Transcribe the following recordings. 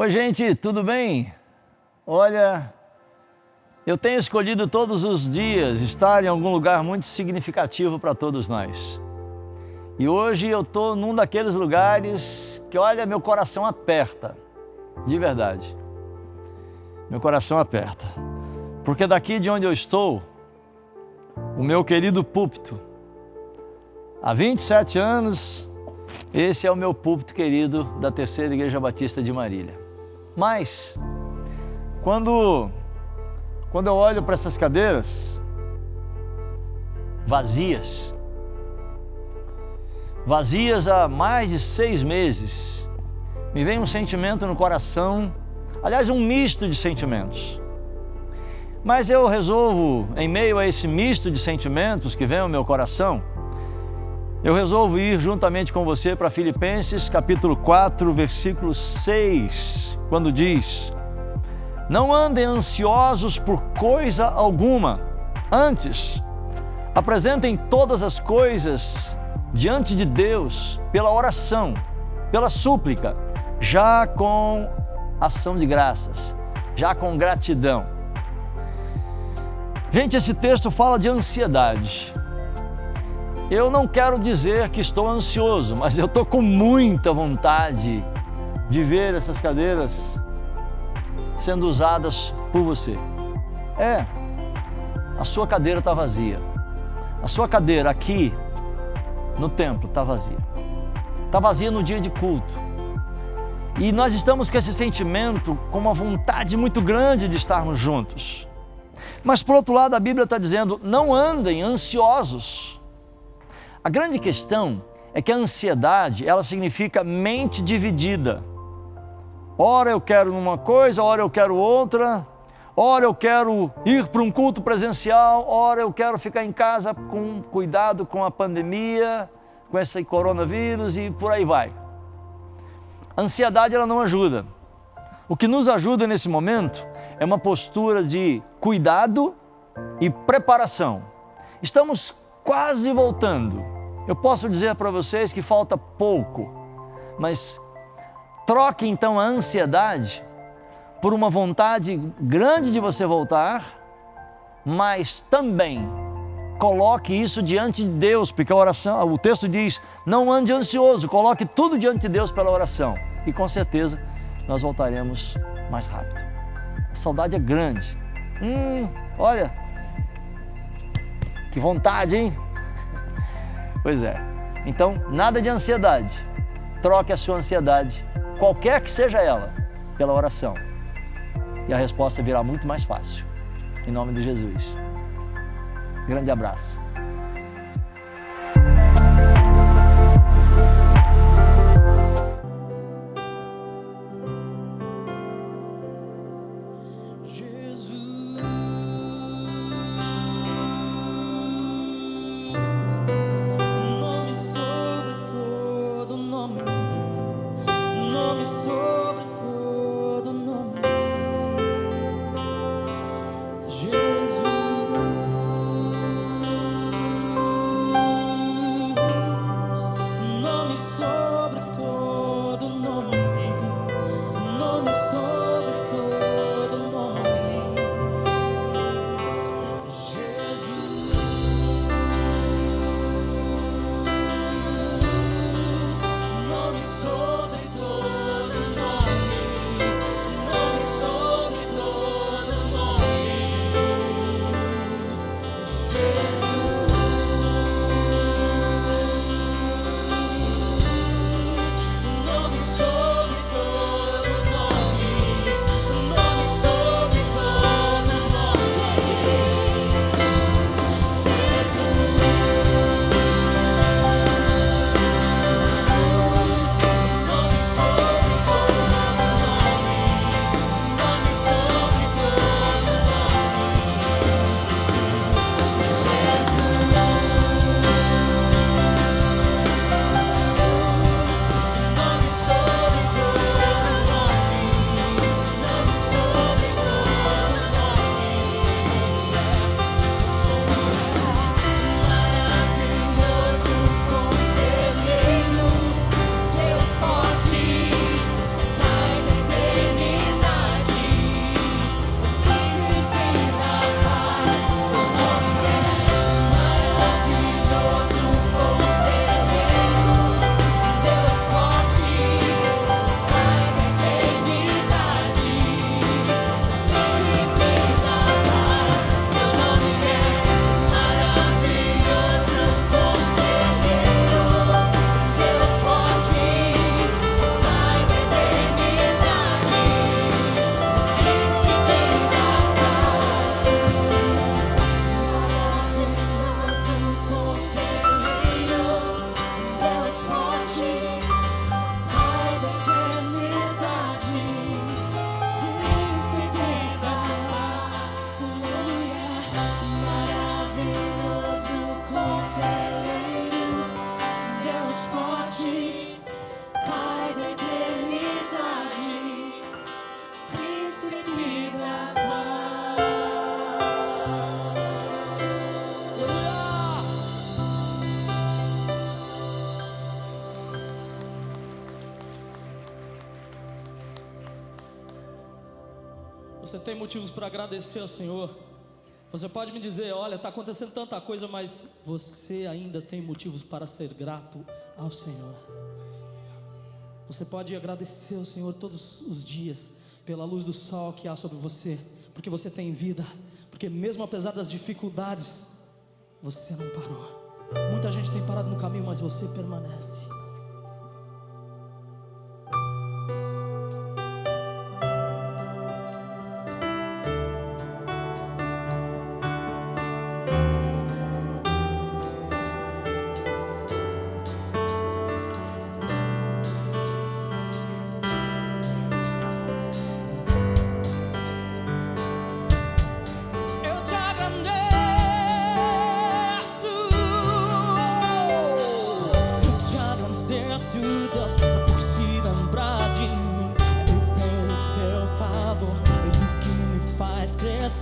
Oi, gente, tudo bem? Olha, eu tenho escolhido todos os dias estar em algum lugar muito significativo para todos nós. E hoje eu estou num daqueles lugares que, olha, meu coração aperta, de verdade. Meu coração aperta. Porque daqui de onde eu estou, o meu querido púlpito, há 27 anos, esse é o meu púlpito querido da Terceira Igreja Batista de Marília. Mas, quando eu olho para essas cadeiras vazias há mais de 6 meses, me vem um sentimento no coração, aliás, um misto de sentimentos. Mas eu resolvo, em meio a esse misto de sentimentos que vem ao meu coração, eu resolvo ir juntamente com você para Filipenses capítulo 4, versículo 6, quando diz: não andem ansiosos por coisa alguma, antes, apresentem todas as coisas diante de Deus pela oração, pela súplica, já com ação de graças, já com gratidão. Gente, esse texto fala de ansiedade. Eu não quero dizer que estou ansioso, mas eu estou com muita vontade de ver essas cadeiras sendo usadas por você. A sua cadeira está vazia. A sua cadeira aqui no templo está vazia. Está vazia no dia de culto. E nós estamos com esse sentimento, com uma vontade muito grande de estarmos juntos. Mas por outro lado, a Bíblia está dizendo: não andem ansiosos. A grande questão é que a ansiedade, ela significa mente dividida. Ora eu quero uma coisa, ora eu quero outra, ora eu quero ir para um culto presencial, ora eu quero ficar em casa com cuidado com a pandemia, com esse coronavírus e por aí vai. A ansiedade, ela não ajuda. O que nos ajuda nesse momento é uma postura de cuidado e preparação. Estamos quase voltando. Eu posso dizer para vocês que falta pouco, mas troque então a ansiedade por uma vontade grande de você voltar, mas também coloque isso diante de Deus, porque a oração, o texto diz: não ande ansioso, coloque tudo diante de Deus pela oração, e com certeza nós voltaremos mais rápido. A saudade é grande. Olha, que vontade, hein? Pois é. Então, nada de ansiedade. Troque a sua ansiedade, qualquer que seja ela, pela oração. E a resposta virá muito mais fácil. Em nome de Jesus. Grande abraço. Jesus. Você tem motivos para agradecer ao Senhor. Você pode me dizer, olha, está acontecendo tanta coisa, mas você ainda tem motivos para ser grato ao Senhor. Você pode agradecer ao Senhor todos os dias pela luz do sol que há sobre você, porque você tem vida, porque mesmo apesar das dificuldades, você não parou. Muita gente tem parado no caminho, mas você permanece.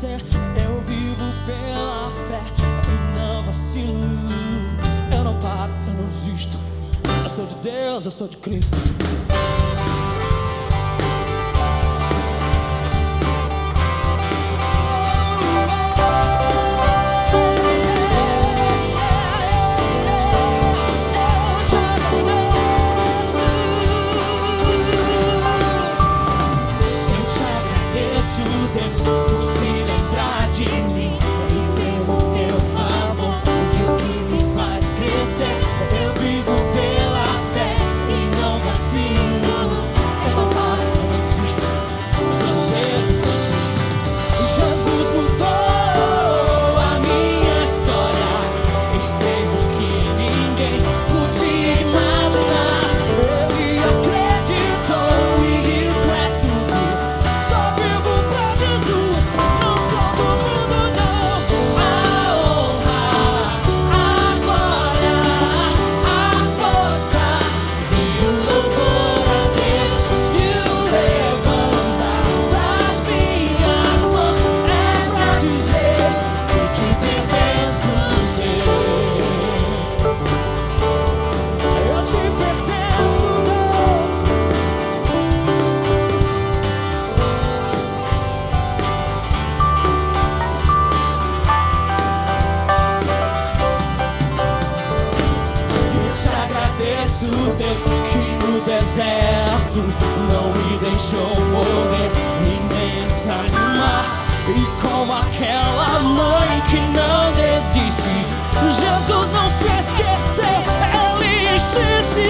Eu vivo pela fé e não vacilo. Eu não paro, eu não desisto. Eu sou de Deus, eu sou de Cristo. Deus que no deserto não me deixou morrer e nem desanimar. E como aquela mãe que não desiste, Jesus não se esqueceu, Ele existe.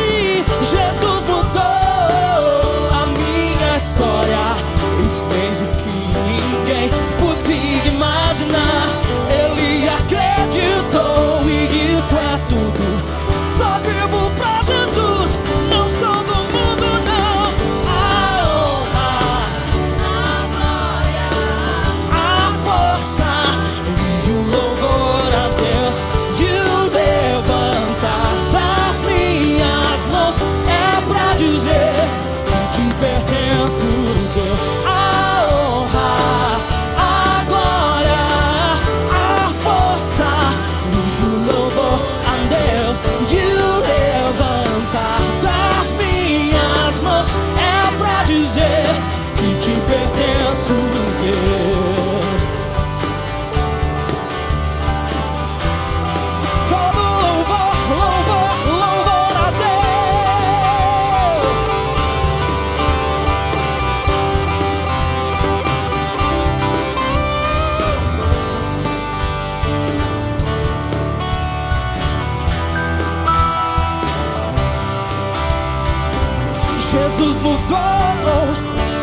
Jesus mudou a minha história e fez o que ninguém podia imaginar. Ele acreditou e isso é tudo. Só vivo pra Jesus, não sou do mundo não. A honra, a glória, a força e o louvor a Deus. E o levantar das minhas mãos é pra dizer que te pertenço, Deus. A honra, a glória, a força e o louvor a Deus. Dizer que te pertenço, Deus. Todo louvor, louvor, louvor a Deus. Jesus mudou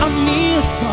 a minha história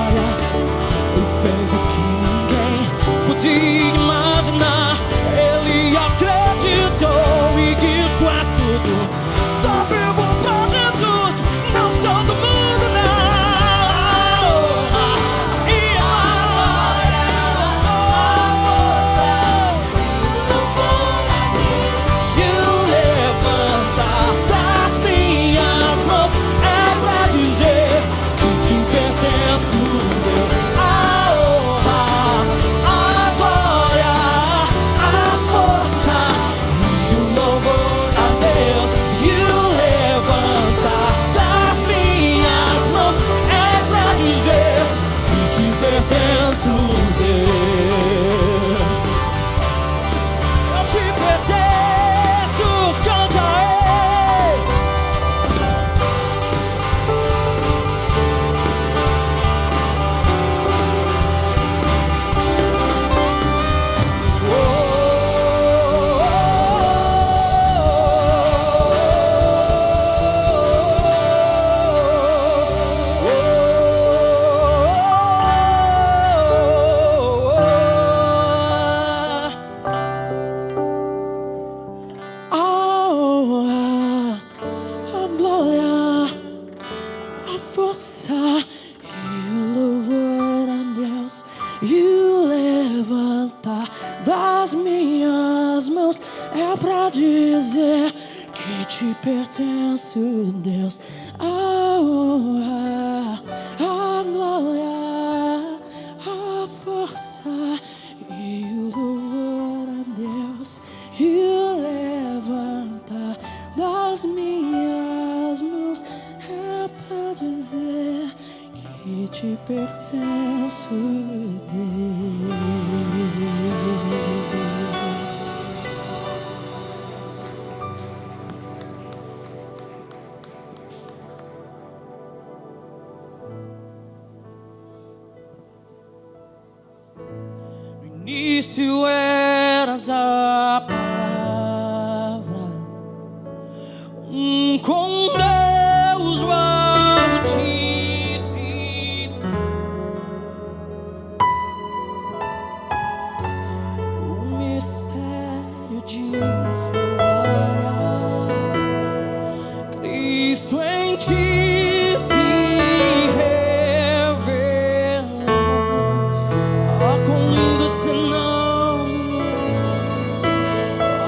dizer que te pertence, Deus, a honra, a glória, a força e o louvor a Deus e o levantar das minhas mãos é pra dizer que te pertence, Deus. No início eras a palavra, com Deus o Altíssimo, o mistério de sua glória, Cristo em ti se revelou. Oh, quão lindo esse nome, oh,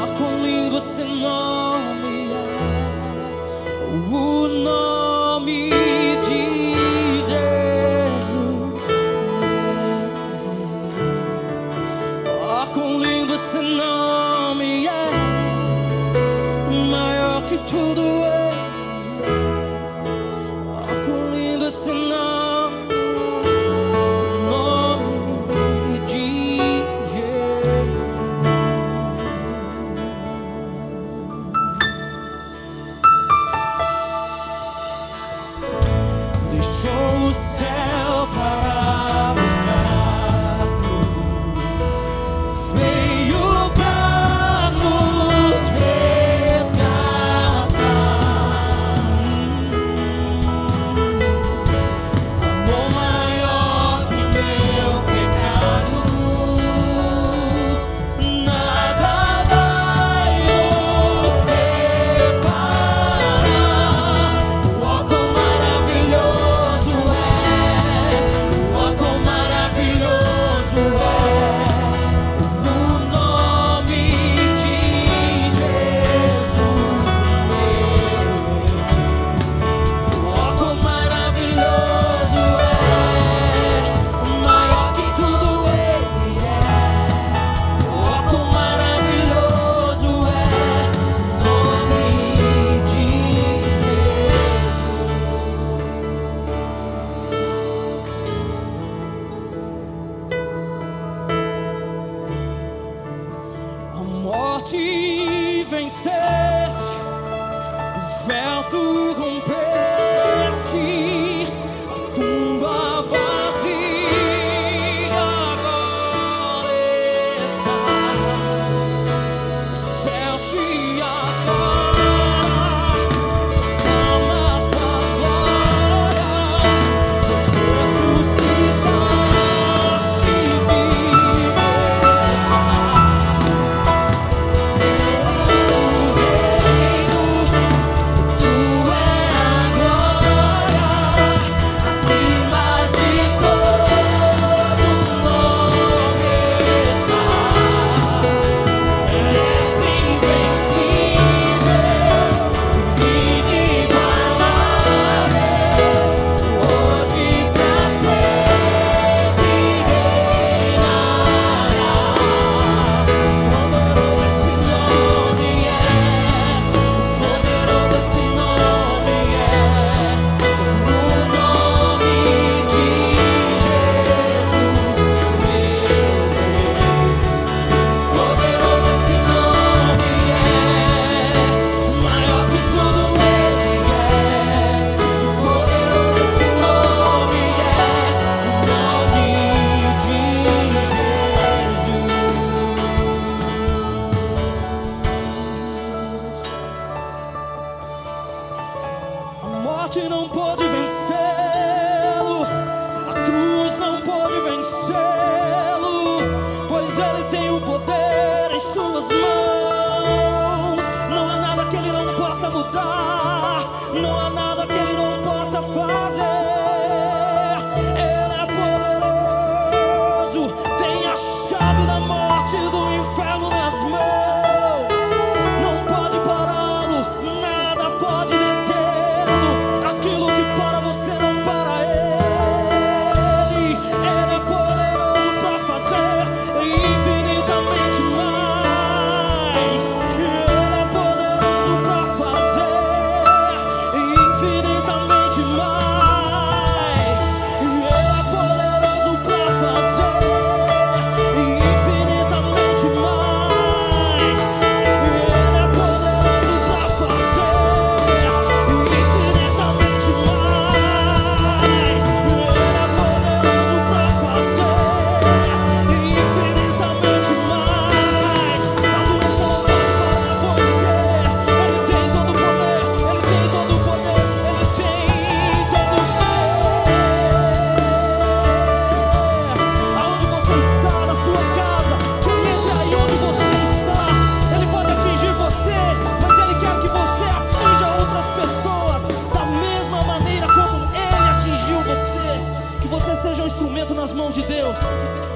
nas mãos de Deus.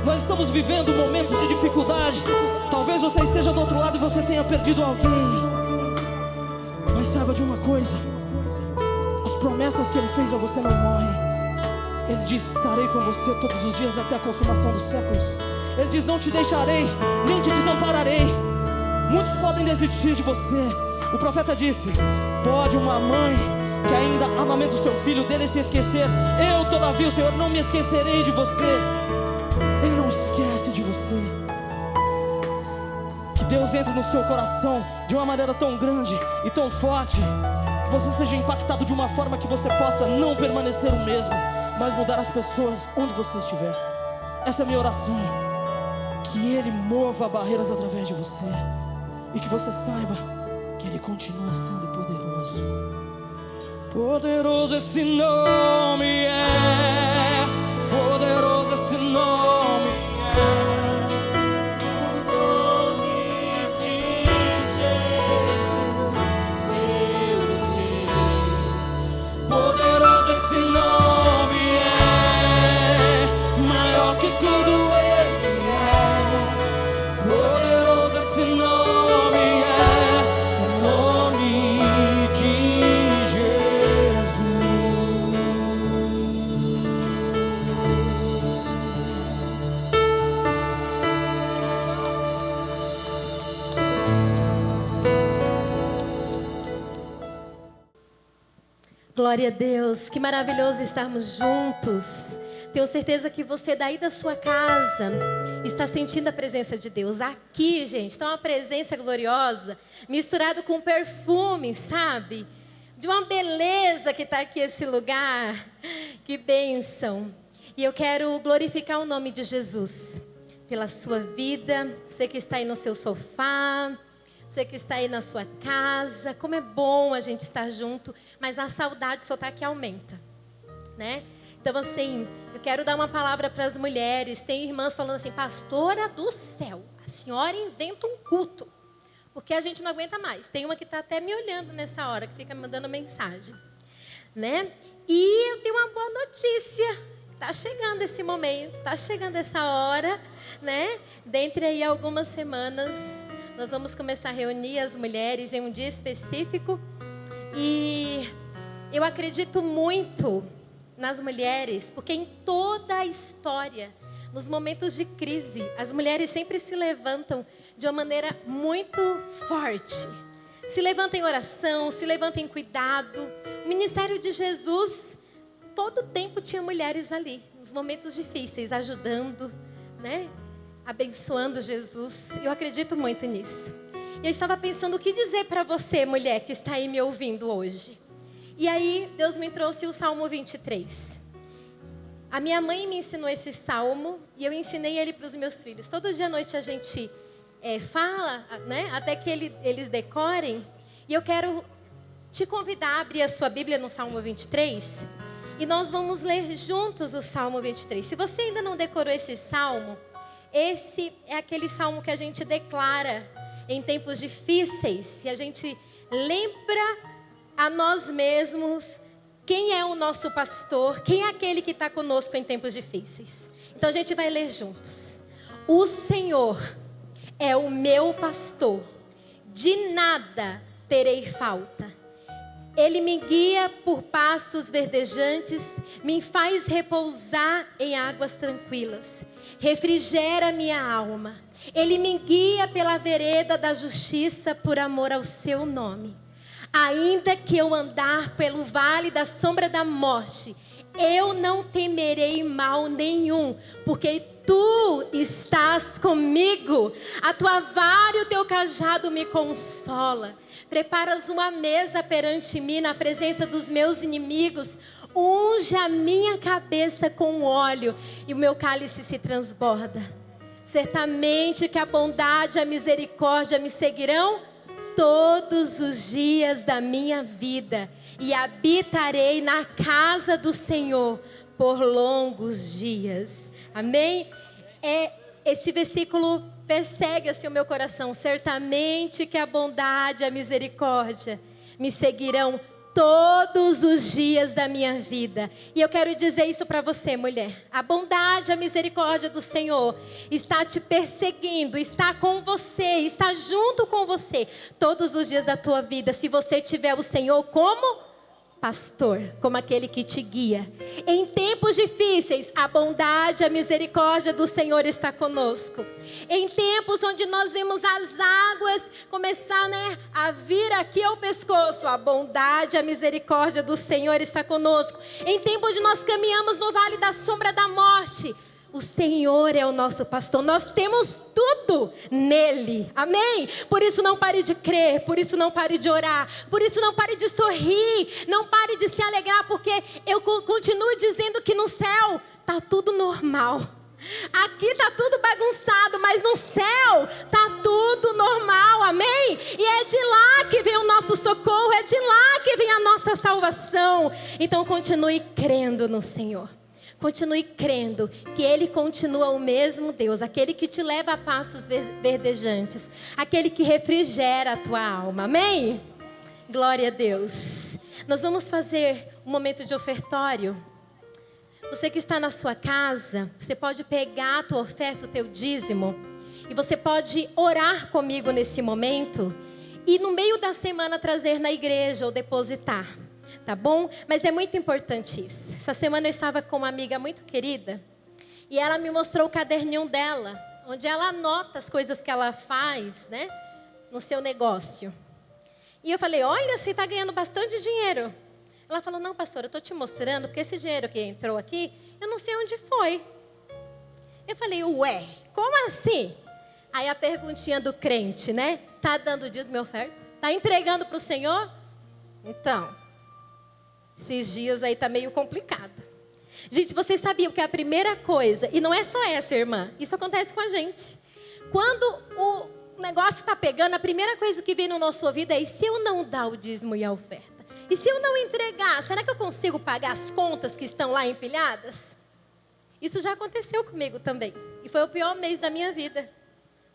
Nós estamos vivendo momentos de dificuldade. Talvez você esteja do outro lado e você tenha perdido alguém. Mas saiba de uma coisa: as promessas que Ele fez a você não morrem. Ele diz: estarei com você todos os dias até a consumação dos séculos. Ele diz: não te deixarei, nem te desampararei. Muitos podem desistir de você. O profeta disse: pode uma mãe que ainda amamenta o seu filho dele se esquecer. Eu, todavia, o Senhor, não me esquecerei de você. Ele não esquece de você. Que Deus entre no seu coração de uma maneira tão grande e tão forte, que você seja impactado de uma forma que você possa não permanecer o mesmo, mas mudar as pessoas onde você estiver. Essa é a minha oração. Que Ele mova barreiras através de você, e que você saiba que Ele continua sendo poderoso. Poderoso esse nome é, poderoso esse nome é. O nome de Jesus, meu Deus. Poderoso esse nome é, maior que tudo Ele é. Poderoso esse nome é, o nome de Jesus. Glória a Deus, que maravilhoso estarmos juntos. Tenho certeza que você daí da sua casa está sentindo a presença de Deus. Aqui, gente, está uma presença gloriosa, misturado com perfume, sabe? De uma beleza que está aqui esse lugar. Que bênção. E eu quero glorificar o nome de Jesus pela sua vida. Você que está aí no seu sofá, você que está aí na sua casa. Como é bom a gente estar junto, mas a saudade só está que aumenta, né? Então, assim, eu quero dar uma palavra para as mulheres. Tem irmãs falando assim: pastora do céu, a senhora inventa um culto, porque a gente não aguenta mais. Tem uma que está até me olhando nessa hora, que fica me mandando mensagem, né? E eu tenho uma boa notícia. Está chegando esse momento, está chegando essa hora, né? Dentre aí algumas semanas, nós vamos começar a reunir as mulheres em um dia específico. E eu acredito muito nas mulheres, porque em toda a história, nos momentos de crise, as mulheres sempre se levantam de uma maneira muito forte. Se levantam em oração, se levantam em cuidado. O ministério de Jesus, todo tempo tinha mulheres ali, nos momentos difíceis, ajudando, né? Abençoando Jesus. Eu acredito muito nisso. Eu estava pensando o que dizer para você, mulher, que está aí me ouvindo hoje. E aí, Deus me trouxe o Salmo 23. A minha mãe me ensinou esse salmo e eu ensinei ele para os meus filhos. Todo dia à noite a gente fala, né, até que eles decorem. E eu quero te convidar a abrir a sua Bíblia no Salmo 23. E nós vamos ler juntos o Salmo 23. Se você ainda não decorou esse salmo, esse é aquele salmo que a gente declara em tempos difíceis. E a gente lembra a nós mesmos quem é o nosso pastor, quem é aquele que está conosco em tempos difíceis. Então a gente vai ler juntos. O Senhor é o meu pastor, de nada terei falta. Ele me guia por pastos verdejantes, me faz repousar em águas tranquilas, refrigera minha alma. Ele me guia pela vereda da justiça por amor ao seu nome. Ainda que eu andar pelo vale da sombra da morte, eu não temerei mal nenhum, porque tu estás comigo. A tua vara e o teu cajado me consola. Preparas uma mesa perante mim na presença dos meus inimigos. Unge a minha cabeça com óleo e o meu cálice se transborda. Certamente que a bondade e a misericórdia me seguirão todos os dias da minha vida, e habitarei na casa do Senhor por longos dias. Amém? Esse versículo persegue assim o meu coração. Certamente que a bondade e a misericórdia me seguirão todos os dias da minha vida. E eu quero dizer isso para você, mulher. A bondade, a misericórdia do Senhor está te perseguindo, está com você, está junto com você todos os dias da tua vida. Se você tiver o Senhor como pastor, como aquele que te guia. Em tempos difíceis, a bondade, a misericórdia do Senhor está conosco. Em tempos onde nós vemos as águas começar, a vir aqui ao pescoço, a bondade, a misericórdia do Senhor está conosco. Em tempos onde nós caminhamos no vale da sombra da morte, o Senhor é o nosso pastor, nós temos tudo nele, amém? Por isso não pare de crer, por isso não pare de orar, por isso não pare de sorrir, não pare de se alegrar, porque eu continuo dizendo que no céu está tudo normal. Aqui está tudo bagunçado, mas no céu está tudo normal, amém? E é de lá que vem o nosso socorro, é de lá que vem a nossa salvação. Então continue crendo no Senhor. Continue crendo que Ele continua o mesmo Deus, aquele que te leva a pastos verdejantes, aquele que refrigera a tua alma, amém? Glória a Deus. Nós vamos fazer um momento de ofertório. Você que está na sua casa, você pode pegar a tua oferta, o teu dízimo, e você pode orar comigo nesse momento, e no meio da semana trazer na igreja ou depositar. Tá bom? Mas é muito importante isso. Essa semana eu estava com uma amiga muito querida e ela me mostrou o caderninho dela, onde ela anota as coisas que ela faz, no seu negócio. E eu falei, olha, você está ganhando bastante dinheiro. Ela falou, não, pastora, eu estou te mostrando, porque esse dinheiro que entrou aqui, eu não sei onde foi. Eu falei, ué, como assim? Aí a perguntinha do crente, Tá dando dízimo e oferta? Tá entregando para o Senhor? Então, esses dias aí tá meio complicado. Gente, vocês sabiam que a primeira coisa, e não é só essa, irmã, isso acontece com a gente. Quando o negócio tá pegando, a primeira coisa que vem no nosso ouvido é, e se eu não dar o dízimo e a oferta? E se eu não entregar, será que eu consigo pagar as contas que estão lá empilhadas? Isso já aconteceu comigo também. E foi o pior mês da minha vida,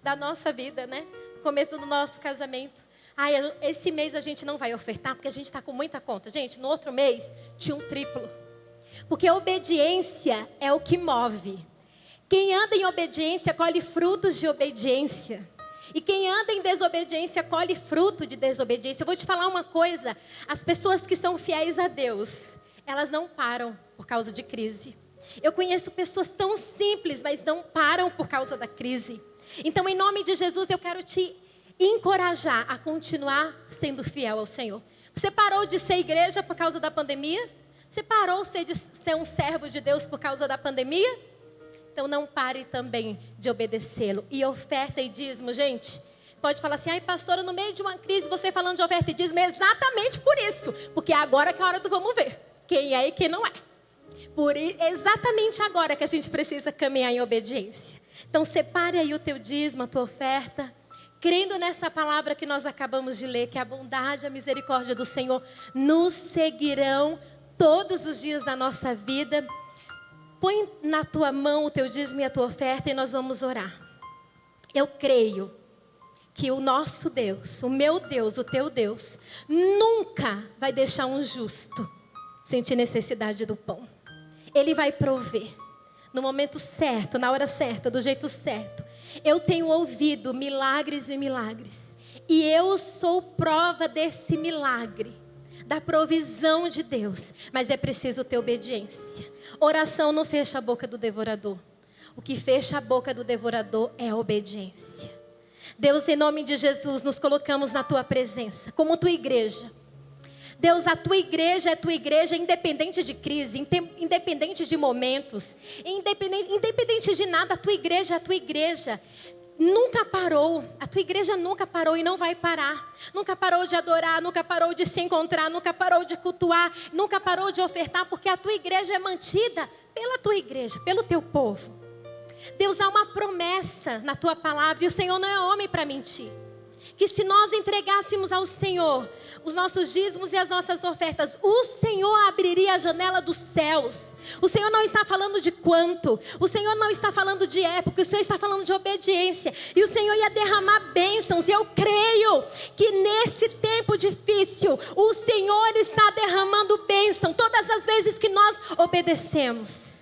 da nossa vida, No começo do nosso casamento. Esse mês a gente não vai ofertar porque a gente está com muita conta. Gente, no outro mês tinha um triplo. Porque a obediência é o que move. Quem anda em obediência colhe frutos de obediência. E quem anda em desobediência colhe fruto de desobediência. Eu vou te falar uma coisa. As pessoas que são fiéis a Deus, elas não param por causa de crise. Eu conheço pessoas tão simples, mas não param por causa da crise. Então, em nome de Jesus, eu quero te encorajar a continuar sendo fiel ao Senhor. Você parou de ser igreja por causa da pandemia? Você parou de ser um servo de Deus por causa da pandemia? Então não pare também de obedecê-lo. E oferta e dízimo, gente, pode falar assim, pastora, no meio de uma crise você falando de oferta e dízimo, é exatamente por isso. Porque é agora que é a hora do vamos ver. Quem é e quem não é. Exatamente agora que a gente precisa caminhar em obediência. Então separe aí o teu dízimo, a tua oferta, crendo nessa palavra que nós acabamos de ler, que a bondade e a misericórdia do Senhor nos seguirão todos os dias da nossa vida. Põe na tua mão o teu dízimo e a tua oferta e nós vamos orar. Eu creio que o nosso Deus, o meu Deus, o teu Deus, nunca vai deixar um justo sentir necessidade do pão. Ele vai prover no momento certo, na hora certa, do jeito certo. Eu tenho ouvido milagres e milagres. E eu sou prova desse milagre, da provisão de Deus. Mas é preciso ter obediência. Oração não fecha a boca do devorador. O que fecha a boca do devorador é a obediência. Deus, em nome de Jesus, nos colocamos na tua presença, como tua igreja. Deus, a tua igreja é tua igreja independente de crise, independente de momentos, independente de nada, a tua igreja é a tua igreja. Nunca parou, a tua igreja nunca parou e não vai parar. Nunca parou de adorar, nunca parou de se encontrar, nunca parou de cultuar, nunca parou de ofertar, porque a tua igreja é mantida pela tua igreja, pelo teu povo. Deus, há uma promessa na tua palavra e o Senhor não é homem para mentir. que se nós entregássemos ao Senhor os nossos dízimos e as nossas ofertas, o Senhor abriria a janela dos céus. O Senhor não está falando de quanto, o Senhor não está falando de época, o Senhor está falando de obediência. E o Senhor ia derramar bênçãos. E eu creio que nesse tempo difícil, o Senhor está derramando bênção todas as vezes que nós obedecemos.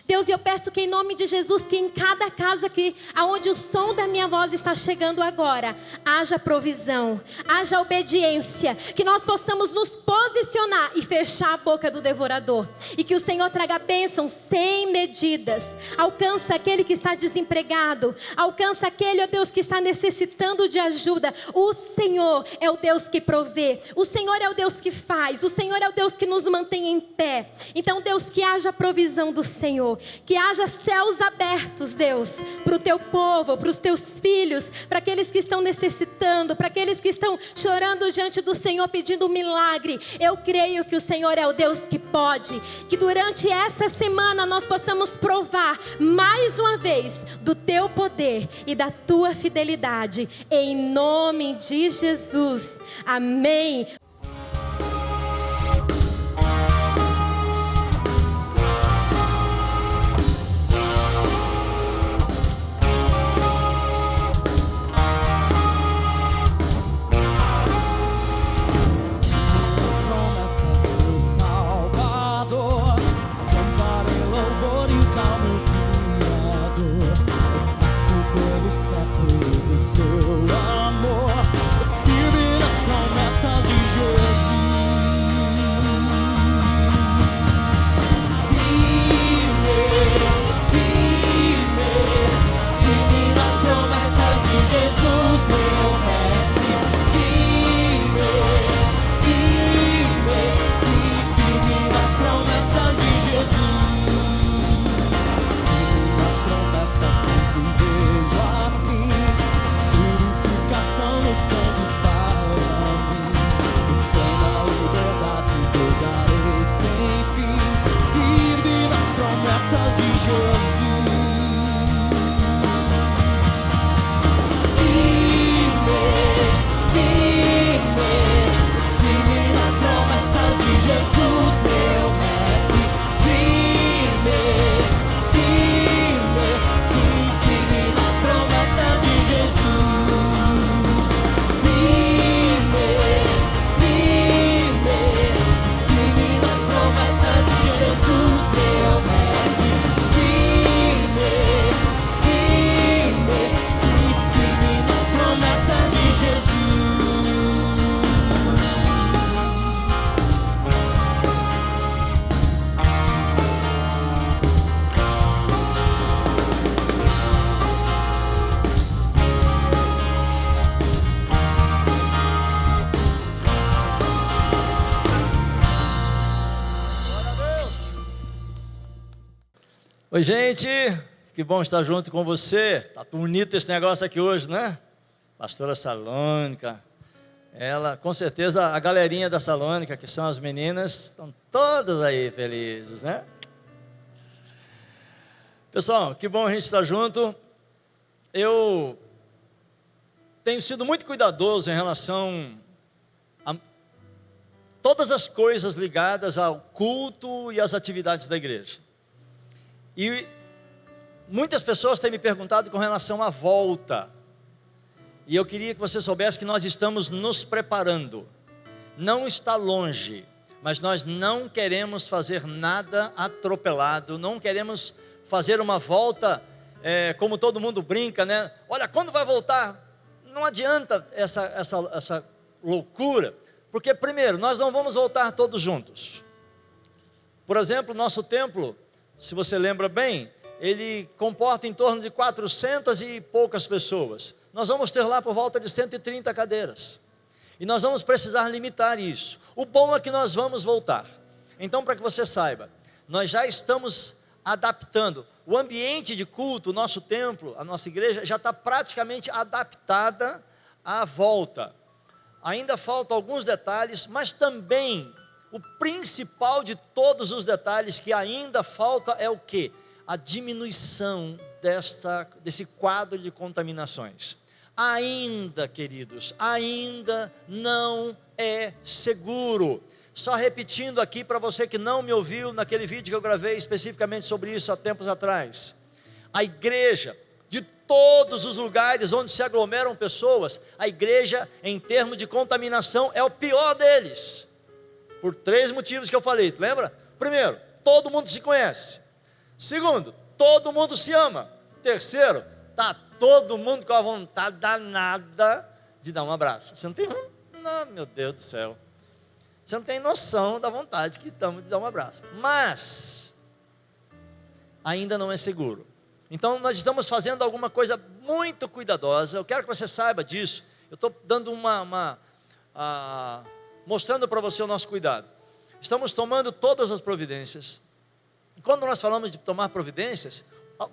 Deus, eu peço que em nome de Jesus, que em cada casa aqui, aonde o som da minha voz está chegando agora, haja provisão, haja obediência, que nós possamos nos posicionar e fechar a boca do devorador, e que o Senhor traga bênçãos sem medidas. Alcança aquele que está desempregado, alcança aquele, ó Deus, que está necessitando de ajuda. O Senhor é o Deus que provê, o Senhor é o Deus que faz, o Senhor é o Deus que nos mantém em pé. Então, Deus, que haja provisão do Senhor, que haja céus abertos, Deus, para o teu povo, para os teus filhos, para aqueles que estão necessitando, para aqueles que estão chorando diante do Senhor, pedindo um milagre. Eu creio que o Senhor é o Deus que pode, que durante essa semana nós possamos provar mais uma vez do teu poder e da tua fidelidade, em nome de Jesus, amém. Oi, gente, que bom estar junto com você. Tá bonito esse negócio aqui hoje, né? Pastora Salônica, ela, com certeza, a galerinha da Salônica, que são as meninas, estão todas aí felizes, né? Pessoal, que bom a gente estar junto. Eu tenho sido muito cuidadoso em relação a todas as coisas ligadas ao culto e às atividades da igreja. E muitas pessoas têm me perguntado com relação à volta. E eu queria que você soubesse que nós estamos nos preparando. Não está longe, mas nós não queremos fazer nada atropelado, não queremos fazer uma volta, como todo mundo brinca, né? Olha, quando vai voltar? Não adianta essa loucura, porque primeiro, nós não vamos voltar todos juntos. Por exemplo, nosso templo, se você lembra bem, ele comporta em torno de 400 e poucas pessoas. Nós vamos ter lá por volta de 130 cadeiras. E nós vamos precisar limitar isso. O bom é que nós vamos voltar. Então, para que você saiba, nós já estamos adaptando. O ambiente de culto, o nosso templo, a nossa igreja, já está praticamente adaptada à volta. Ainda faltam alguns detalhes, mas também o principal de todos os detalhes que ainda falta é o quê? A diminuição desse quadro de contaminações. Ainda, queridos, ainda não é seguro. Só repetindo aqui para você que não me ouviu naquele vídeo que eu gravei especificamente sobre isso há tempos atrás. A igreja, de todos os lugares onde se aglomeram pessoas, a igreja, em termos de contaminação, é o pior deles. Por 3 motivos que eu falei, lembra? Primeiro, todo mundo se conhece. Segundo, todo mundo se ama. Terceiro, está todo mundo com a vontade danada de dar um abraço. Você não tem não, meu Deus do céu. Você não tem noção da vontade que estamos de dar um abraço. Mas ainda não é seguro. Então nós estamos fazendo alguma coisa muito cuidadosa. Eu quero que você saiba disso. Eu estou dando mostrando para você o nosso cuidado. Estamos tomando todas as providências. E quando nós falamos de tomar providências,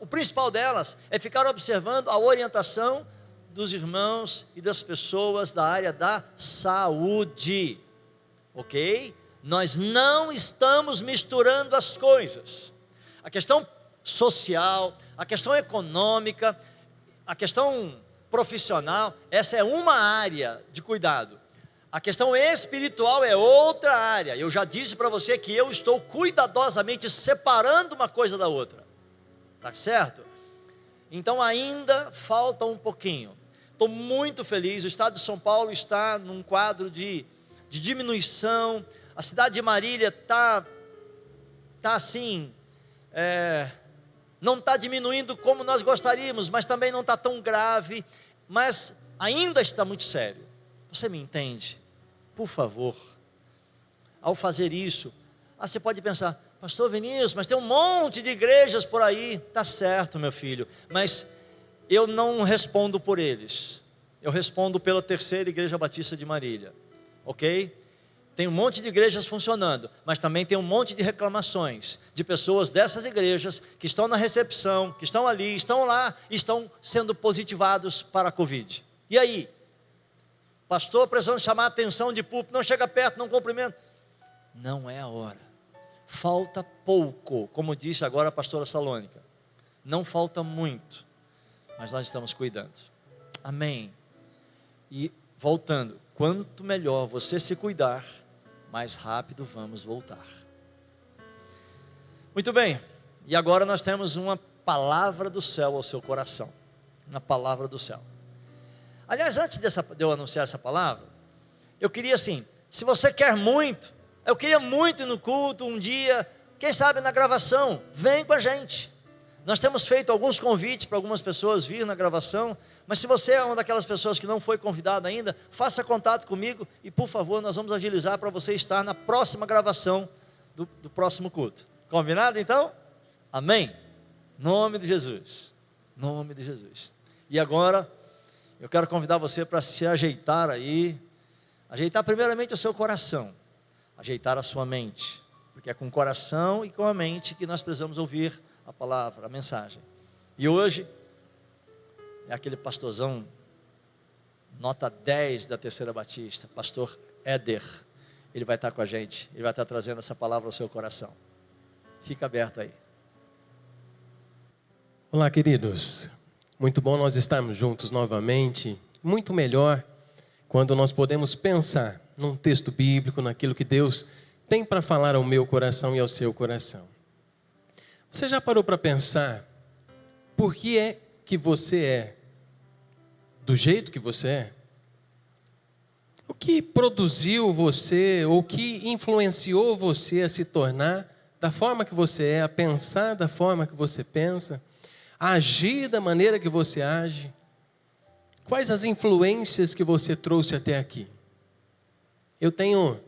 o principal delas é ficar observando a orientação dos irmãos e das pessoas da área da saúde. Ok? Nós não estamos misturando as coisas. A questão social, a questão econômica, a questão profissional, essa é uma área de cuidado. A questão espiritual é outra área. Eu já disse para você que eu estou cuidadosamente separando uma coisa da outra. Tá certo? Então ainda falta um pouquinho. Estou muito feliz. O estado de São Paulo está num quadro de diminuição. A cidade de Marília está assim, não está diminuindo como nós gostaríamos, mas também não está tão grave, mas ainda está muito sério. Você me entende? Por favor, ao fazer isso, você pode pensar, pastor Vinícius, mas tem um monte de igrejas por aí. Tá certo, meu filho, mas eu não respondo por eles, eu respondo pela Terceira Igreja Batista de Marília, ok? Tem um monte de igrejas funcionando, mas também tem um monte de reclamações de pessoas dessas igrejas que estão na recepção, que estão ali, estão lá, estão sendo positivados para a Covid. E aí? Pastor precisando chamar a atenção de púlpito, não chega perto, não cumprimenta. Não é a hora. Falta pouco, como disse agora a pastora Salônica. Não falta muito, mas nós estamos cuidando. Amém. E voltando, quanto melhor você se cuidar, mais rápido vamos voltar. Muito bem, e agora nós temos uma palavra do céu ao seu coração. Uma palavra do céu. Aliás, antes de eu anunciar essa palavra, eu queria assim, se você quer muito, eu queria muito ir no culto um dia, quem sabe na gravação, vem com a gente. Nós temos feito alguns convites para algumas pessoas vir na gravação, mas se você é uma daquelas pessoas que não foi convidado ainda, faça contato comigo e por favor, nós vamos agilizar para você estar na próxima gravação do próximo culto. Combinado então? Amém? Nome de Jesus. Nome de Jesus. E agora, eu quero convidar você para se ajeitar aí, ajeitar primeiramente o seu coração, ajeitar a sua mente, porque é com o coração e com a mente que nós precisamos ouvir a palavra, a mensagem. E hoje, é aquele pastorzão, nota 10 da Terceira Batista, pastor Éder, ele vai estar com a gente, ele vai estar trazendo essa palavra ao seu coração. Fica aberto aí. Olá, queridos. Muito bom nós estarmos juntos novamente. Muito melhor quando nós podemos pensar num texto bíblico, naquilo que Deus tem para falar ao meu coração e ao seu coração. Você já parou para pensar por que é que você é do jeito que você é? O que produziu você, ou o que influenciou você a se tornar da forma que você é, a pensar da forma que você pensa, a agir da maneira que você age? Quais as influências que você trouxe até aqui? Eu tenho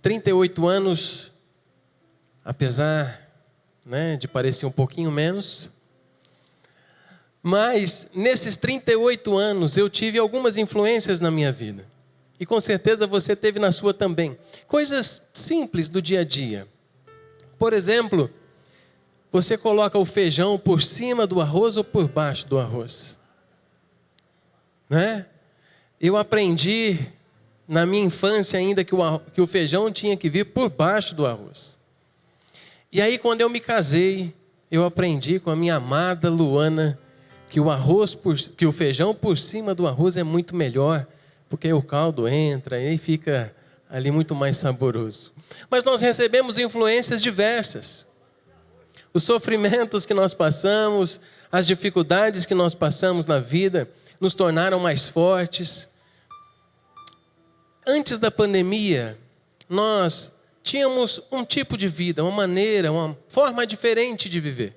38 anos, apesar, de parecer um pouquinho menos, mas nesses 38 anos eu tive algumas influências na minha vida, e com certeza você teve na sua também. Coisas simples do dia a dia. Por exemplo, você coloca o feijão por cima do arroz ou por baixo do arroz? Eu aprendi na minha infância ainda que o feijão tinha que vir por baixo do arroz. E aí quando eu me casei, eu aprendi com a minha amada Luana que o feijão por cima do arroz é muito melhor, porque aí o caldo entra e aí fica ali muito mais saboroso. Mas nós recebemos influências diversas. Os sofrimentos que nós passamos, as dificuldades que nós passamos na vida, nos tornaram mais fortes. Antes da pandemia, nós tínhamos um tipo de vida, uma maneira, uma forma diferente de viver.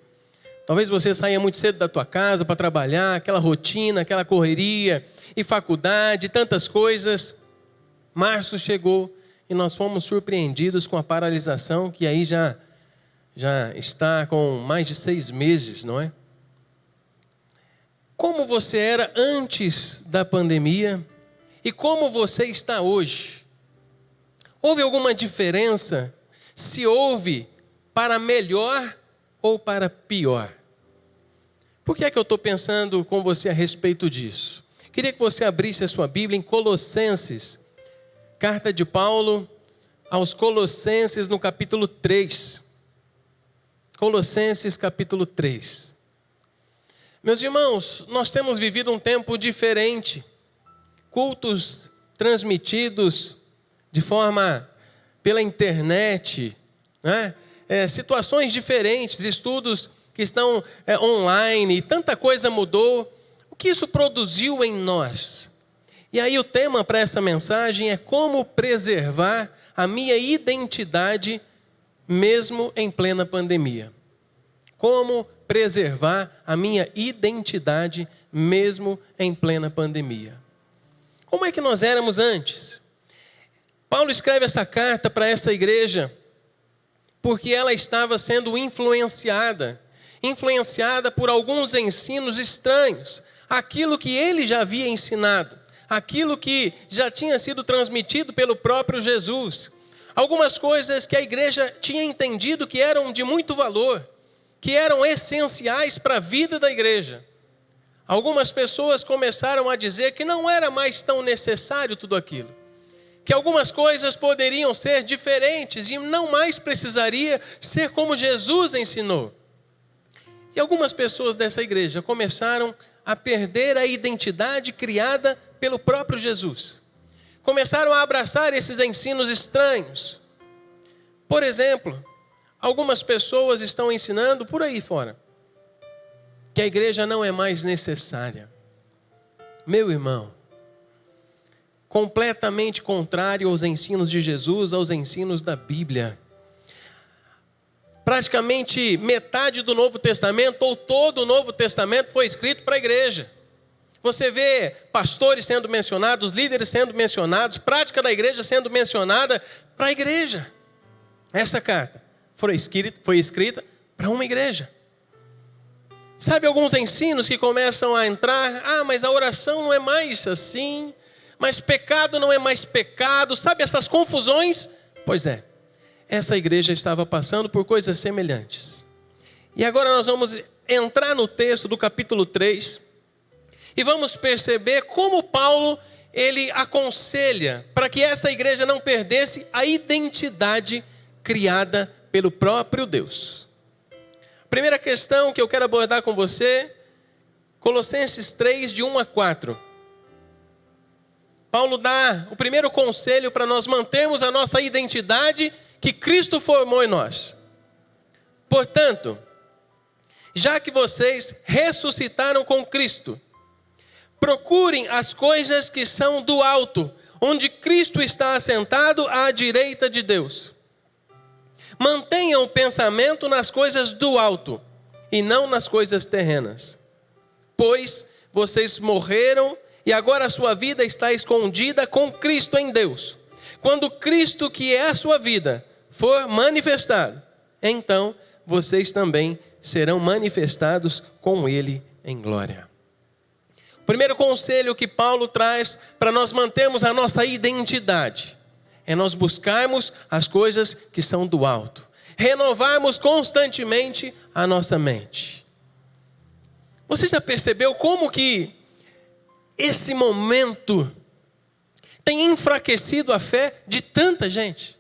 Talvez você saia muito cedo da tua casa para trabalhar, aquela rotina, aquela correria, e faculdade, tantas coisas. Março chegou e nós fomos surpreendidos com a paralisação, que aí já está com mais de 6 meses, não é? Como você era antes da pandemia e como você está hoje? Houve alguma diferença? Se houve, para melhor ou para pior? Por que é que eu estou pensando com você a respeito disso? Queria que você abrisse a sua Bíblia em Colossenses, carta de Paulo aos Colossenses no capítulo 3. Colossenses capítulo 3. Meus irmãos, nós temos vivido um tempo diferente. Cultos transmitidos de forma pela internet, né? Situações diferentes, estudos que estão online, tanta coisa mudou. O que isso produziu em nós? E aí o tema para essa mensagem é como preservar a minha identidade mesmo em plena pandemia. Como preservar a minha identidade mesmo em plena pandemia. Como é que nós éramos antes? Paulo escreve essa carta para essa igreja porque ela estava sendo influenciada por alguns ensinos estranhos, aquilo que ele já havia ensinado, aquilo que já tinha sido transmitido pelo próprio Jesus, algumas coisas que a igreja tinha entendido que eram de muito valor, que eram essenciais para a vida da igreja. Algumas pessoas começaram a dizer que não era mais tão necessário tudo aquilo, que algumas coisas poderiam ser diferentes e não mais precisaria ser como Jesus ensinou. E algumas pessoas dessa igreja começaram a perder a identidade criada pelo próprio Jesus. Começaram a abraçar esses ensinos estranhos. Por exemplo, algumas pessoas estão ensinando por aí fora que a igreja não é mais necessária. Meu irmão, completamente contrário aos ensinos de Jesus, aos ensinos da Bíblia. Praticamente metade do Novo Testamento, ou todo o Novo Testamento, foi escrito para a igreja. Você vê pastores sendo mencionados, líderes sendo mencionados, prática da igreja sendo mencionada para a igreja. Essa carta foi escrita para uma igreja. Sabe alguns ensinos que começam a entrar? Mas a oração não é mais assim, mas pecado não é mais pecado. Sabe essas confusões? Pois é. Essa igreja estava passando por coisas semelhantes. E agora nós vamos entrar no texto do capítulo 3 e vamos perceber como Paulo, ele aconselha para que essa igreja não perdesse a identidade criada pelo próprio Deus. A primeira questão que eu quero abordar com você, Colossenses 3, de 1 a 4. Paulo dá o primeiro conselho para nós mantermos a nossa identidade que Cristo formou em nós. Portanto, já que vocês ressuscitaram com Cristo, procurem as coisas que são do alto, onde Cristo está assentado à direita de Deus. Mantenham o pensamento nas coisas do alto e não nas coisas terrenas. Pois vocês morreram e agora a sua vida está escondida com Cristo em Deus. Quando Cristo, que é a sua vida, for manifestado, então vocês também serão manifestados com Ele em glória. O primeiro conselho que Paulo traz para nós mantermos a nossa identidade é nós buscarmos as coisas que são do alto, renovarmos constantemente a nossa mente. Você já percebeu como que esse momento tem enfraquecido a fé de tanta gente?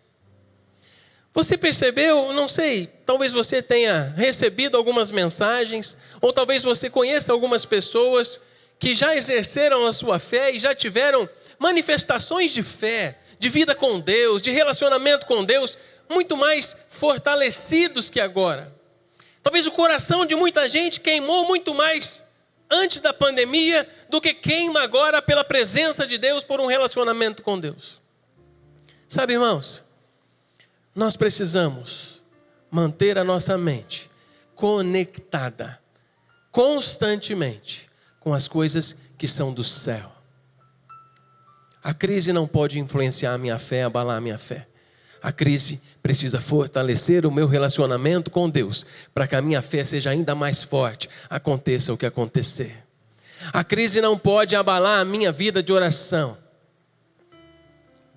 Você percebeu, não sei, talvez você tenha recebido algumas mensagens, ou talvez você conheça algumas pessoas que já exerceram a sua fé e já tiveram manifestações de fé, de vida com Deus, de relacionamento com Deus, muito mais fortalecidos que agora. Talvez o coração de muita gente queimou muito mais antes da pandemia do que queima agora pela presença de Deus, por um relacionamento com Deus. Sabe, irmãos, nós precisamos manter a nossa mente conectada constantemente com as coisas que são do céu. A crise não pode influenciar a minha fé, abalar a minha fé. A crise precisa fortalecer o meu relacionamento com Deus, para que a minha fé seja ainda mais forte, aconteça o que acontecer. A crise não pode abalar a minha vida de oração.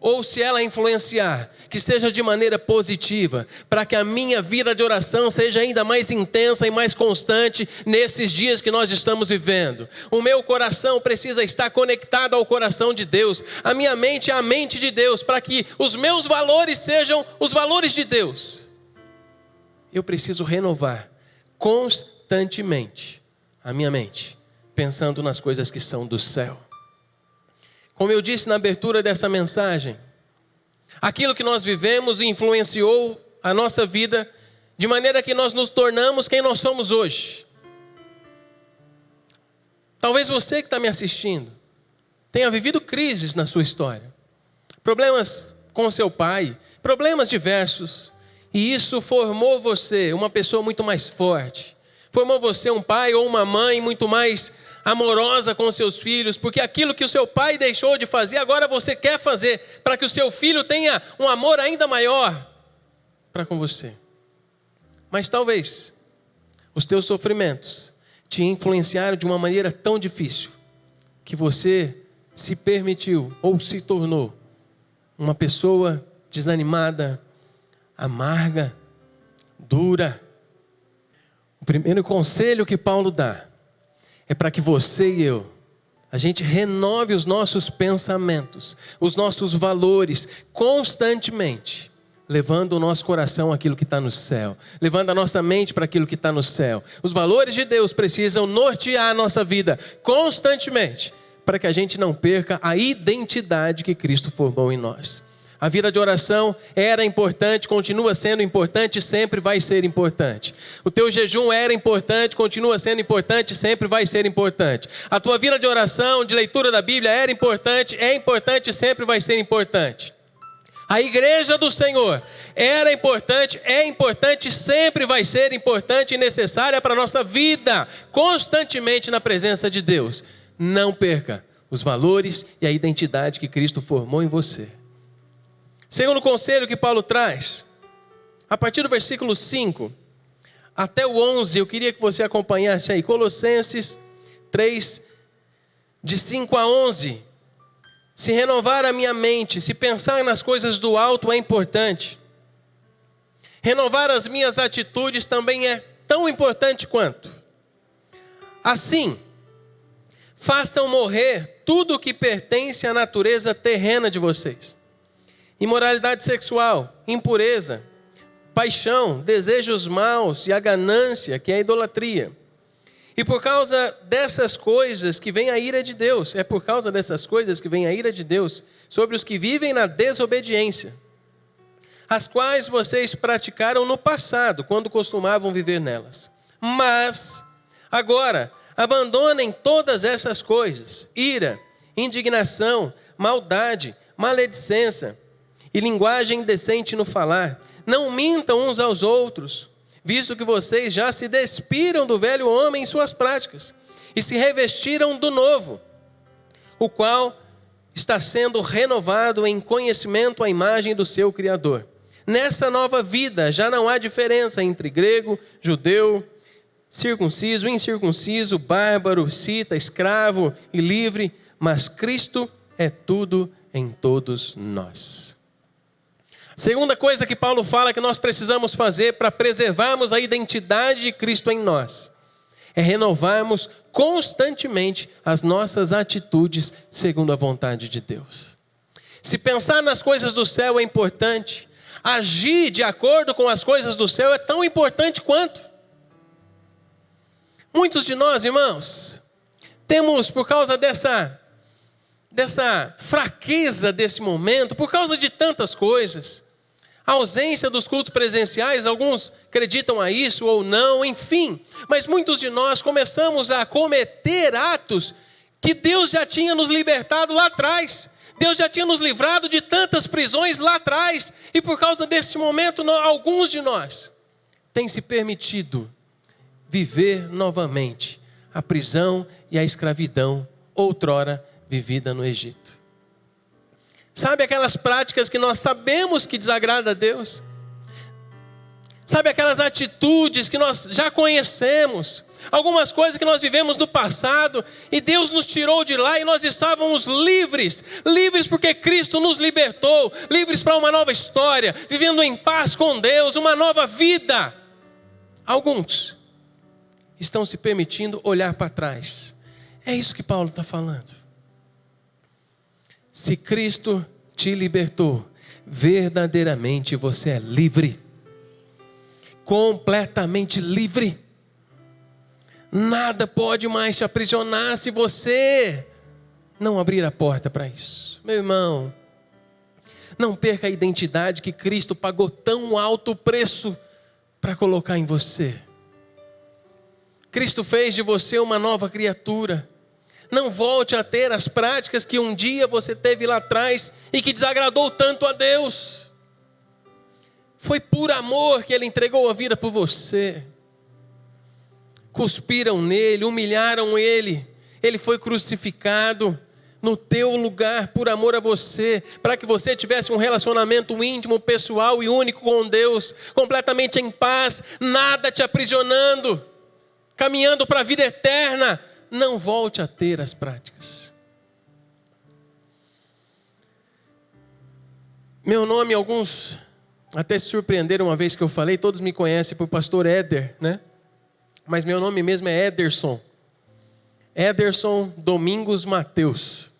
Ou se ela influenciar, que seja de maneira positiva, para que a minha vida de oração seja ainda mais intensa e mais constante nesses dias que nós estamos vivendo. O meu coração precisa estar conectado ao coração de Deus, a minha mente é a mente de Deus, para que os meus valores sejam os valores de Deus. Eu preciso renovar constantemente a minha mente, pensando nas coisas que são do céu. Como eu disse na abertura dessa mensagem, aquilo que nós vivemos influenciou a nossa vida de maneira que nós nos tornamos quem nós somos hoje. Talvez você que está me assistindo tenha vivido crises na sua história, problemas com seu pai, problemas diversos, e isso formou você uma pessoa muito mais forte, formou você um pai ou uma mãe muito mais amorosa com seus filhos, porque aquilo que o seu pai deixou de fazer, agora você quer fazer, para que o seu filho tenha um amor ainda maior para com você. Mas talvez os teus sofrimentos te influenciaram de uma maneira tão difícil, que você se permitiu ou se tornou uma pessoa desanimada, amarga, dura. O primeiro conselho que Paulo dá é para que você e eu, a gente renove os nossos pensamentos, os nossos valores constantemente, levando o nosso coração àquilo que está no céu, levando a nossa mente para aquilo que está no céu. Os valores de Deus precisam nortear a nossa vida constantemente, para que a gente não perca a identidade que Cristo formou em nós. A vida de oração era importante, continua sendo importante, sempre vai ser importante. O teu jejum era importante, continua sendo importante, sempre vai ser importante. A tua vida de oração, de leitura da Bíblia era importante, é importante, sempre vai ser importante. A igreja do Senhor era importante, é importante, sempre vai ser importante e necessária para a nossa vida, constantemente na presença de Deus. Não perca os valores e a identidade que Cristo formou em você. Segundo conselho que Paulo traz, a partir do versículo 5 até o 11, eu queria que você acompanhasse aí, Colossenses 3, de 5 a 11. Se renovar a minha mente, se pensar nas coisas do alto é importante. Renovar as minhas atitudes também é tão importante quanto. Assim, façam morrer tudo o que pertence à natureza terrena de vocês. Imoralidade sexual, impureza, paixão, desejos maus e a ganância, que é a idolatria. E por causa dessas coisas que vem a ira de Deus, é por causa dessas coisas que vem a ira de Deus sobre os que vivem na desobediência, as quais vocês praticaram no passado, quando costumavam viver nelas. Mas, agora, abandonem todas essas coisas: ira, indignação, maldade, maledicência e linguagem indecente no falar. Não mintam uns aos outros, visto que vocês já se despiram do velho homem em suas práticas e se revestiram do novo, o qual está sendo renovado em conhecimento à imagem do seu Criador. Nessa nova vida já não há diferença entre grego, judeu, circunciso, incircunciso, bárbaro, cita, escravo e livre, mas Cristo é tudo em todos nós. Segunda coisa que Paulo fala que nós precisamos fazer para preservarmos a identidade de Cristo em nós é renovarmos constantemente as nossas atitudes segundo a vontade de Deus. Se pensar nas coisas do céu é importante, agir de acordo com as coisas do céu é tão importante quanto. Muitos de nós, irmãos, temos, por causa dessa fraqueza desse momento, por causa de tantas coisas, a ausência dos cultos presenciais, alguns acreditam a isso ou não, enfim. Mas muitos de nós começamos a cometer atos que Deus já tinha nos libertado lá atrás. Deus já tinha nos livrado de tantas prisões lá atrás. E por causa deste momento, alguns de nós têm se permitido viver novamente a prisão e a escravidão outrora vivida no Egito. Sabe aquelas práticas que nós sabemos que desagrada a Deus? Sabe aquelas atitudes que nós já conhecemos? Algumas coisas que nós vivemos no passado e Deus nos tirou de lá e nós estávamos livres. Livres porque Cristo nos libertou. Livres para uma nova história. Vivendo em paz com Deus, uma nova vida. Alguns estão se permitindo olhar para trás. É isso que Paulo está falando. Se Cristo te libertou, verdadeiramente você é livre. Completamente livre. Nada pode mais te aprisionar se você não abrir a porta para isso. Meu irmão, não perca a identidade que Cristo pagou tão alto preço para colocar em você. Cristo fez de você uma nova criatura. Não volte a ter as práticas que um dia você teve lá atrás e que desagradou tanto a Deus. Foi por amor que Ele entregou a vida por você. Cuspiram nele, humilharam Ele. Ele foi crucificado no teu lugar por amor a você, para que você tivesse um relacionamento íntimo, pessoal e único com Deus, completamente em paz, nada te aprisionando, caminhando para a vida eterna. Não volte a ter as práticas. Meu nome, alguns até se surpreenderam uma vez que eu falei, todos me conhecem por pastor Éder, né? Mas meu nome mesmo é Ederson. Ederson Domingos Mateus.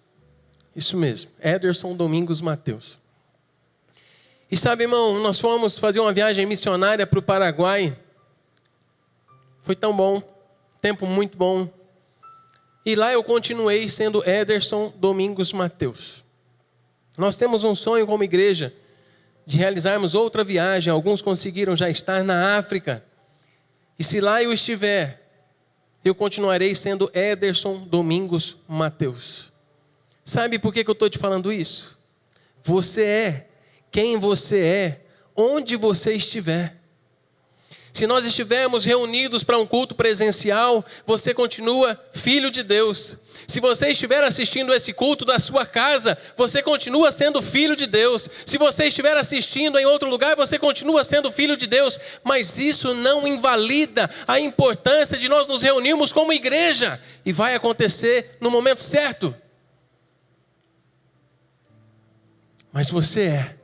Isso mesmo, Ederson Domingos Mateus. E sabe, irmão, nós fomos fazer uma viagem missionária para o Paraguai. Foi tão bom, tempo muito bom. E lá eu continuei sendo Ederson Domingos Mateus. Nós temos um sonho como igreja de realizarmos outra viagem. Alguns conseguiram já estar na África. E se lá eu estiver, eu continuarei sendo Ederson Domingos Mateus. Sabe por que eu estou te falando isso? Você é quem você é, onde você estiver. Se nós estivermos reunidos para um culto presencial, você continua filho de Deus. Se você estiver assistindo esse culto da sua casa, você continua sendo filho de Deus. Se você estiver assistindo em outro lugar, você continua sendo filho de Deus. Mas isso não invalida a importância de nós nos reunirmos como igreja. E vai acontecer no momento certo. Mas você é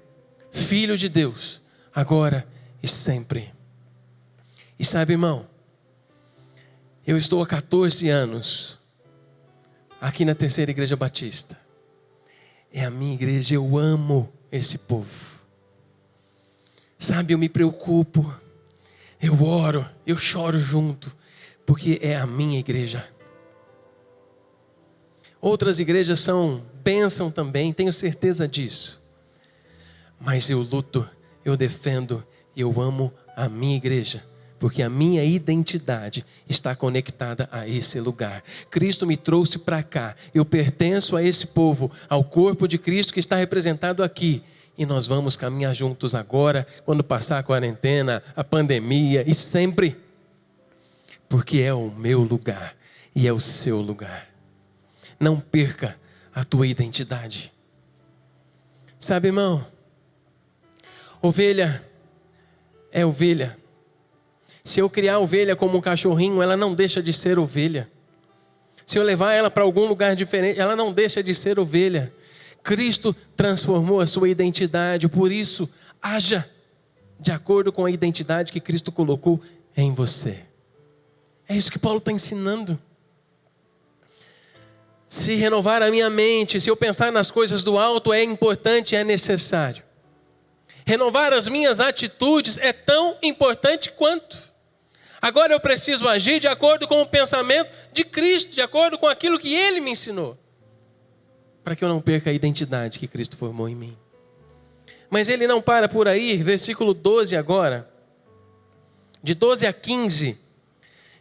filho de Deus, agora e sempre. E sabe, irmão, eu estou há 14 anos aqui na Terceira Igreja Batista. É a minha igreja, eu amo esse povo. Sabe, eu me preocupo, eu oro, eu choro junto, porque é a minha igreja. Outras igrejas são bênção também, tenho certeza disso. Mas eu luto, eu defendo, eu amo a minha igreja. Porque a minha identidade está conectada a esse lugar. Cristo me trouxe para cá. Eu pertenço a esse povo, ao corpo de Cristo que está representado aqui. E nós vamos caminhar juntos agora, quando passar a quarentena, a pandemia e sempre. Porque é o meu lugar e é o seu lugar. Não perca a tua identidade. Sabe, irmão? Ovelha é ovelha. Se eu criar a ovelha como um cachorrinho, ela não deixa de ser ovelha. Se eu levar ela para algum lugar diferente, ela não deixa de ser ovelha. Cristo transformou a sua identidade, por isso, haja de acordo com a identidade que Cristo colocou em você. É isso que Paulo está ensinando. Se renovar a minha mente, se eu pensar nas coisas do alto, é importante, é necessário. Renovar as minhas atitudes é tão importante quanto. Agora eu preciso agir de acordo com o pensamento de Cristo, de acordo com aquilo que Ele me ensinou, para que eu não perca a identidade que Cristo formou em mim. Mas Ele não para por aí, versículo 12 agora, de 12 a 15,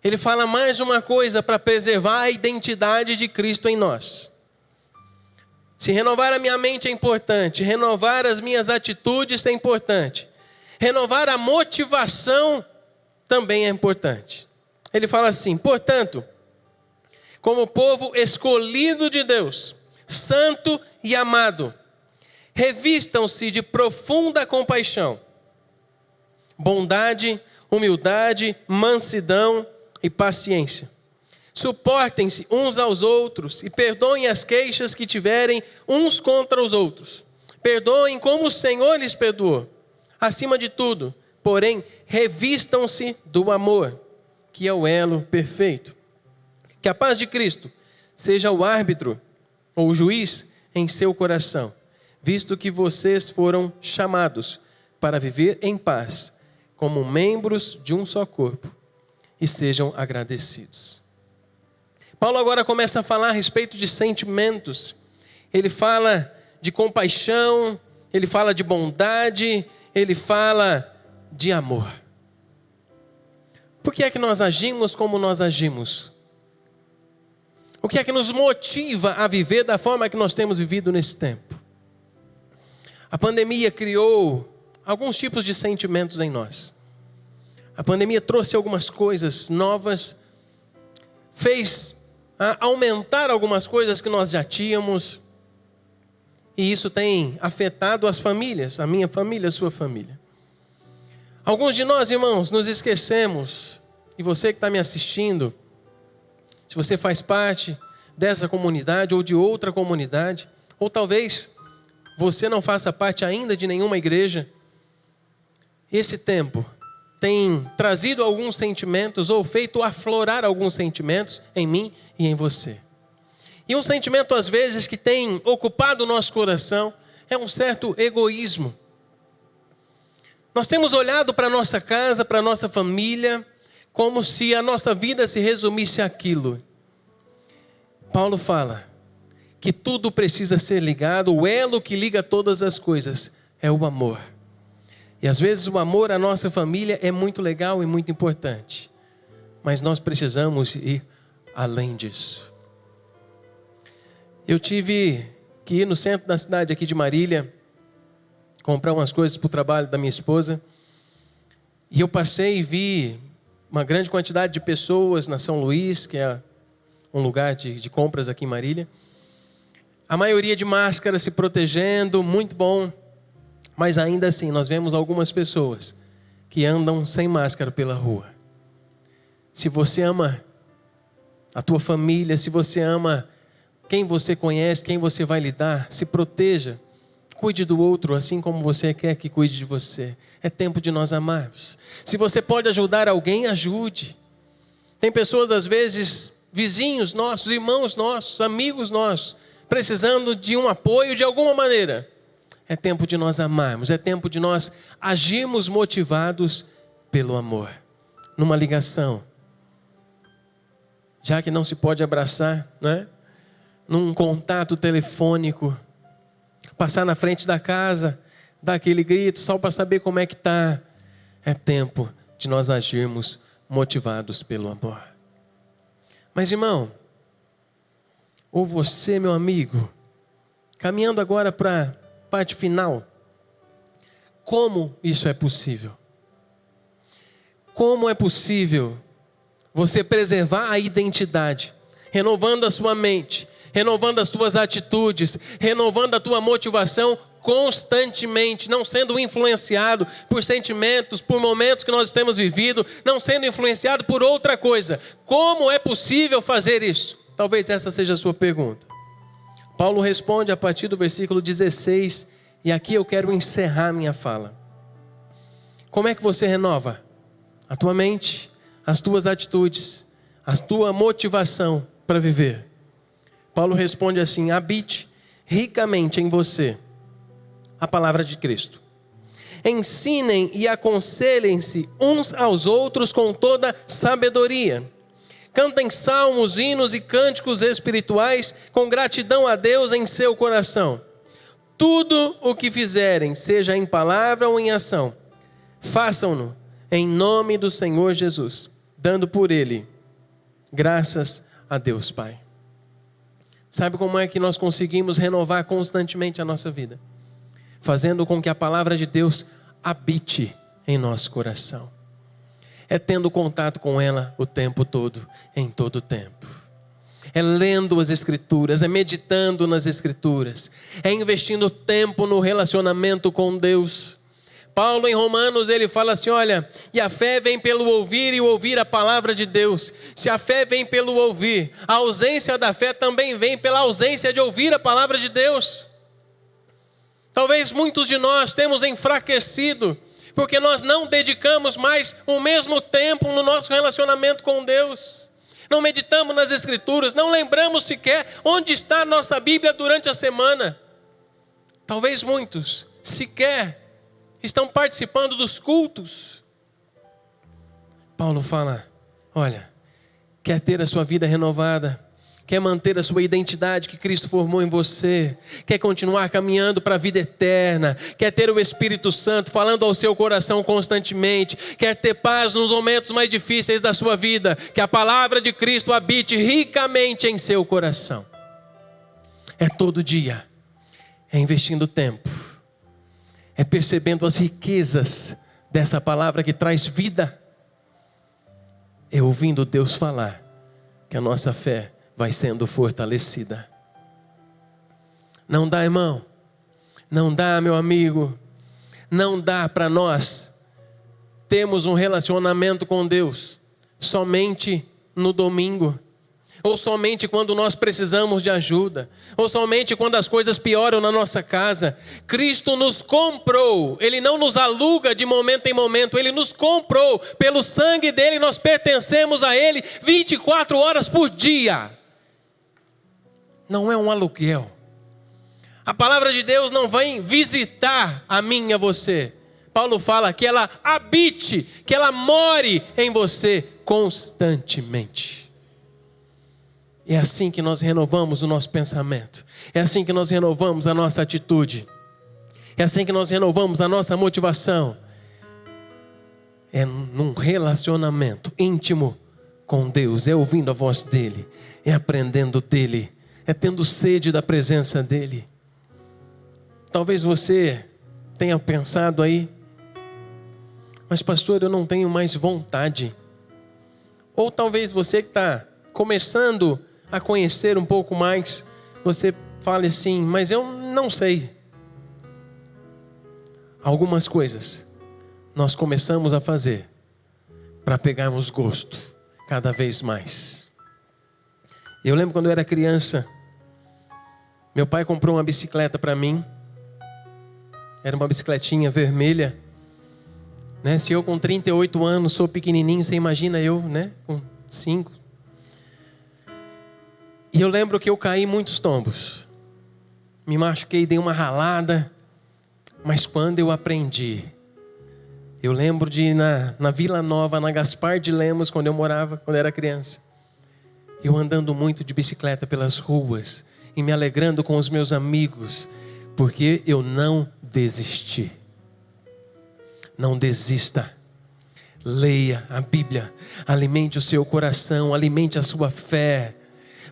Ele fala mais uma coisa para preservar a identidade de Cristo em nós. Se renovar a minha mente é importante, renovar as minhas atitudes é importante, renovar a motivação também é importante. Ele fala assim: portanto, como povo escolhido de Deus, santo e amado, revistam-se de profunda compaixão, bondade, humildade, mansidão e paciência. Suportem-se uns aos outros e perdoem as queixas que tiverem uns contra os outros. Perdoem como o Senhor lhes perdoou. Acima de tudo, porém, revistam-se do amor, que é o elo perfeito. Que a paz de Cristo seja o árbitro ou o juiz em seu coração, visto que vocês foram chamados para viver em paz, como membros de um só corpo, e sejam agradecidos. Paulo agora começa a falar a respeito de sentimentos. Ele fala de compaixão, ele fala de bondade, ele fala de amor. Por que é que nós agimos como nós agimos? O que é que nos motiva a viver da forma que nós temos vivido nesse tempo? A pandemia criou alguns tipos de sentimentos em nós. A pandemia trouxe algumas coisas novas, fez aumentar algumas coisas que nós já tínhamos, e isso tem afetado as famílias, a minha família, a sua família. Alguns de nós, irmãos, nos esquecemos, e você que está me assistindo, se você faz parte dessa comunidade ou de outra comunidade, ou talvez você não faça parte ainda de nenhuma igreja, esse tempo tem trazido alguns sentimentos ou feito aflorar alguns sentimentos em mim e em você. E um sentimento às vezes que tem ocupado o nosso coração é um certo egoísmo. Nós temos olhado para a nossa casa, para a nossa família, como se a nossa vida se resumisse àquilo. Paulo fala que tudo precisa ser ligado, o elo que liga todas as coisas é o amor. E às vezes o amor à nossa família é muito legal e muito importante, mas nós precisamos ir além disso. Eu tive que ir no centro da cidade aqui de Marília, comprar umas coisas para o trabalho da minha esposa, e eu passei e vi uma grande quantidade de pessoas na São Luís, que é um lugar de compras aqui em Marília. A maioria de máscara, se protegendo, muito bom. Mas ainda assim, nós vemos algumas pessoas que andam sem máscara pela rua. Se você ama a tua família, se você ama quem você conhece, quem você vai lidar, se proteja. Cuide do outro assim como você quer que cuide de você. É tempo de nós amarmos. Se você pode ajudar alguém, ajude. Tem pessoas às vezes, vizinhos nossos, irmãos nossos, amigos nossos, precisando de um apoio de alguma maneira. É tempo de nós amarmos, é tempo de nós agirmos motivados pelo amor. Numa ligação, já que não se pode abraçar, né? Num contato telefônico, passar na frente da casa, dar aquele grito só para saber como é que está. É tempo de nós agirmos motivados pelo amor. Mas irmão, ou você, meu amigo, caminhando agora para a parte final, como isso é possível? Como é possível você preservar a identidade, renovando a sua mente, renovando as tuas atitudes, renovando a tua motivação constantemente, não sendo influenciado por sentimentos, por momentos que nós temos vivido, não sendo influenciado por outra coisa? Como é possível fazer isso? Talvez essa seja a sua pergunta. Paulo responde a partir do versículo 16, e aqui eu quero encerrar minha fala. Como é que você renova a tua mente, as tuas atitudes, a tua motivação para viver? Paulo responde assim: habite ricamente em você a palavra de Cristo. Ensinem e aconselhem-se uns aos outros com toda sabedoria. Cantem salmos, hinos e cânticos espirituais com gratidão a Deus em seu coração. Tudo o que fizerem, seja em palavra ou em ação, façam-no em nome do Senhor Jesus, dando por Ele graças a Deus Pai. Sabe como é que nós conseguimos renovar constantemente a nossa vida? Fazendo com que a palavra de Deus habite em nosso coração. É tendo contato com ela o tempo todo, em todo o tempo. É lendo as Escrituras, é meditando nas Escrituras, é investindo tempo no relacionamento com Deus. Paulo em Romanos ele fala assim, olha, e a fé vem pelo ouvir e ouvir a palavra de Deus. Se a fé vem pelo ouvir, a ausência da fé também vem pela ausência de ouvir a palavra de Deus. Talvez muitos de nós temos enfraquecido, porque nós não dedicamos mais o mesmo tempo no nosso relacionamento com Deus. Não meditamos nas Escrituras, não lembramos sequer onde está a nossa Bíblia durante a semana. Talvez muitos sequer estão participando dos cultos. Paulo fala, olha, quer ter a sua vida renovada, quer manter a sua identidade que Cristo formou em você, quer continuar caminhando para a vida eterna, quer ter o Espírito Santo falando ao seu coração constantemente, quer ter paz nos momentos mais difíceis da sua vida, que a palavra de Cristo habite ricamente em seu coração. É todo dia, é investindo tempo, é percebendo as riquezas dessa palavra que traz vida, é ouvindo Deus falar que a nossa fé vai sendo fortalecida. Não dá, irmão, não dá, meu amigo, não dá para nós termos um relacionamento com Deus somente no domingo, ou somente quando nós precisamos de ajuda, ou somente quando as coisas pioram na nossa casa. Cristo nos comprou, Ele não nos aluga de momento em momento, Ele nos comprou, pelo sangue dEle nós pertencemos a Ele 24 horas por dia. Não é um aluguel. A palavra de Deus não vem visitar a mim e a você. Paulo fala que ela habite, que ela more em você constantemente. É assim que nós renovamos o nosso pensamento. É assim que nós renovamos a nossa atitude. É assim que nós renovamos a nossa motivação. É num relacionamento íntimo com Deus. É ouvindo a voz dEle. É aprendendo dEle. É tendo sede da presença dEle. Talvez você tenha pensado aí, mas pastor, eu não tenho mais vontade. Ou talvez você que está começando a conhecer um pouco mais, você fale assim, mas eu não sei. Algumas coisas nós começamos a fazer para pegarmos gosto cada vez mais. Eu lembro quando eu era criança, meu pai comprou uma bicicleta para mim. Era uma bicicletinha vermelha. Né? Se eu com 38 anos sou pequenininho, você imagina eu, né? Com 5. E eu lembro que eu caí muitos tombos. Me machuquei, dei uma ralada. Mas quando eu aprendi, eu lembro de ir na Vila Nova, na Gaspar de Lemos, quando eu morava, quando eu era criança. Eu andando muito de bicicleta pelas ruas e me alegrando com os meus amigos, porque eu não desisti. Não desista. Leia a Bíblia, alimente o seu coração, alimente a sua fé.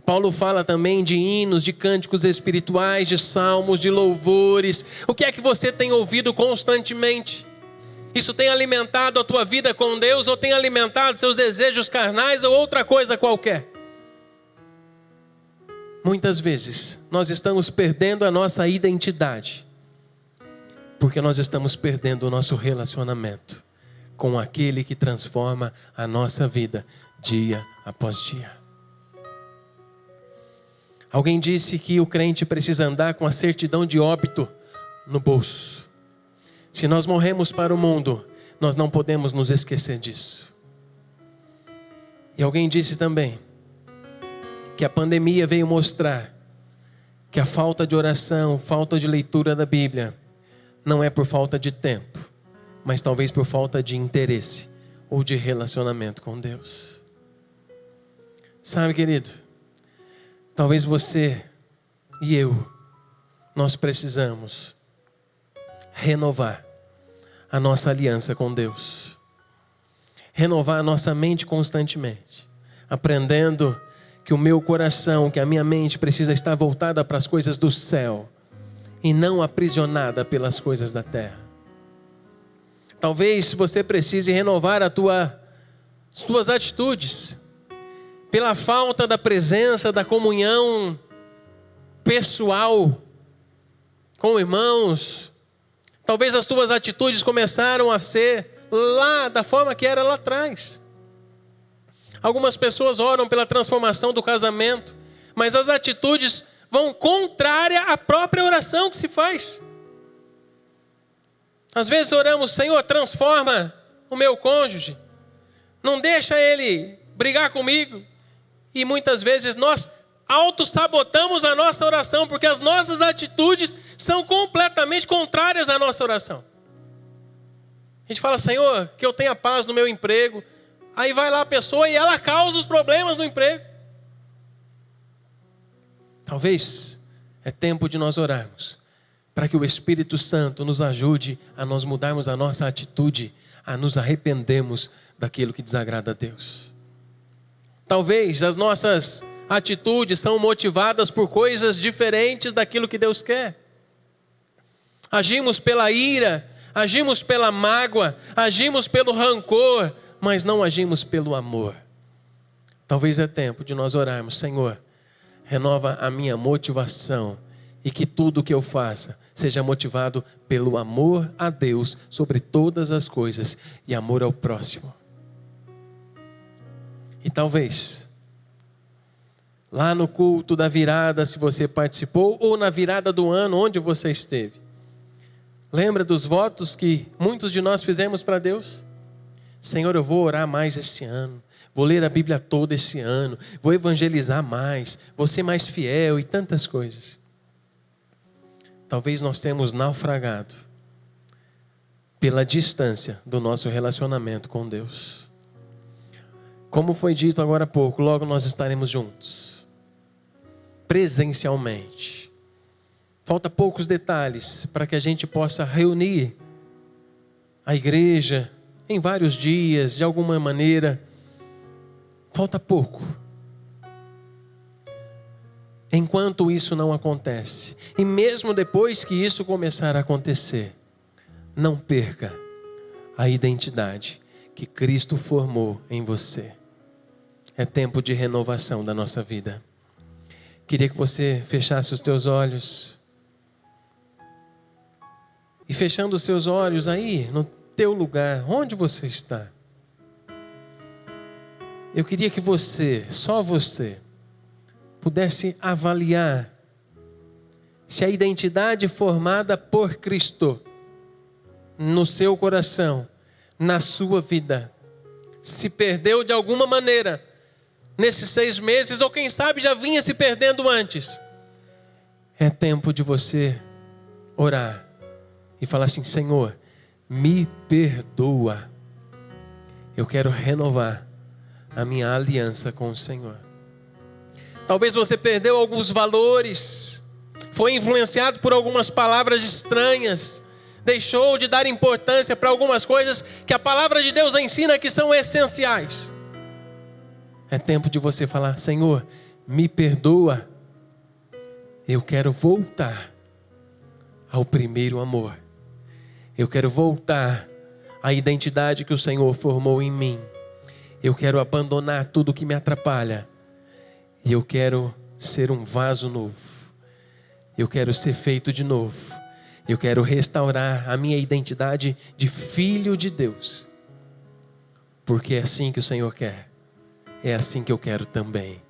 Paulo fala também de hinos, de cânticos espirituais, de salmos, de louvores. O que é que você tem ouvido constantemente? Isso tem alimentado a tua vida com Deus ou tem alimentado seus desejos carnais ou outra coisa qualquer? Muitas vezes nós estamos perdendo a nossa identidade, porque nós estamos perdendo o nosso relacionamento com aquele que transforma a nossa vida dia após dia. Alguém disse que o crente precisa andar com a certidão de óbito no bolso. Se nós morremos para o mundo, nós não podemos nos esquecer disso. E alguém disse também que a pandemia veio mostrar que a falta de oração, falta de leitura da Bíblia, não é por falta de tempo, mas talvez por falta de interesse ou de relacionamento com Deus. Sabe, querido, talvez você e eu, nós precisamos renovar a nossa aliança com Deus. Renovar a nossa mente constantemente, aprendendo que o meu coração, que a minha mente precisa estar voltada para as coisas do céu e não aprisionada pelas coisas da terra. Talvez você precise renovar suas atitudes pela falta da presença, da comunhão pessoal com irmãos. Talvez as tuas atitudes começaram a ser lá da forma que era lá atrás. Algumas pessoas oram pela transformação do casamento, mas as atitudes vão contrária à própria oração que se faz. Às vezes oramos: Senhor, transforma o meu cônjuge, não deixa ele brigar comigo. E muitas vezes nós autossabotamos a nossa oração, porque as nossas atitudes são completamente contrárias à nossa oração. A gente fala: Senhor, que eu tenha paz no meu emprego. Aí vai lá a pessoa e ela causa os problemas no emprego. Talvez é tempo de nós orarmos para que o Espírito Santo nos ajude a nós mudarmos a nossa atitude, a nos arrependermos daquilo que desagrada a Deus. Talvez as nossas atitudes são motivadas por coisas diferentes daquilo que Deus quer. Agimos pela ira, agimos pela mágoa, agimos pelo rancor, mas não agimos pelo amor. Talvez é tempo de nós orarmos: Senhor, renova a minha motivação e que tudo que eu faça seja motivado pelo amor a Deus sobre todas as coisas e amor ao próximo. E talvez lá no culto da virada, se você participou, ou na virada do ano, onde você esteve, lembra dos votos que muitos de nós fizemos para Deus? Senhor, eu vou orar mais este ano, vou ler a Bíblia toda esse ano, vou evangelizar mais, vou ser mais fiel e tantas coisas. Talvez nós tenhamos naufragado pela distância do nosso relacionamento com Deus. Como foi dito agora há pouco, logo nós estaremos juntos, presencialmente. Falta poucos detalhes para que a gente possa reunir a igreja em vários dias, de alguma maneira. Falta pouco. Enquanto isso não acontece, e mesmo depois que isso começar a acontecer, não perca a identidade que Cristo formou em você. É tempo de renovação da nossa vida. Queria que você fechasse os teus olhos. E fechando os seus olhos aí, no teu lugar, onde você está, eu queria que você, só você, pudesse avaliar se a identidade formada por Cristo no seu coração, na sua vida, se perdeu de alguma maneira nesses 6 meses, ou quem sabe já vinha se perdendo antes. É tempo de você orar e falar assim: Senhor, me perdoa. Eu quero renovar a minha aliança com o Senhor. Talvez você perdeu alguns valores, foi influenciado por algumas palavras estranhas, deixou de dar importância para algumas coisas que a palavra de Deus ensina que são essenciais. É tempo de você falar: Senhor, me perdoa. Eu quero voltar ao primeiro amor. Eu quero voltar à identidade que o Senhor formou em mim. Eu quero abandonar tudo que me atrapalha. E eu quero ser um vaso novo. Eu quero ser feito de novo. Eu quero restaurar a minha identidade de filho de Deus. Porque é assim que o Senhor quer. É assim que eu quero também.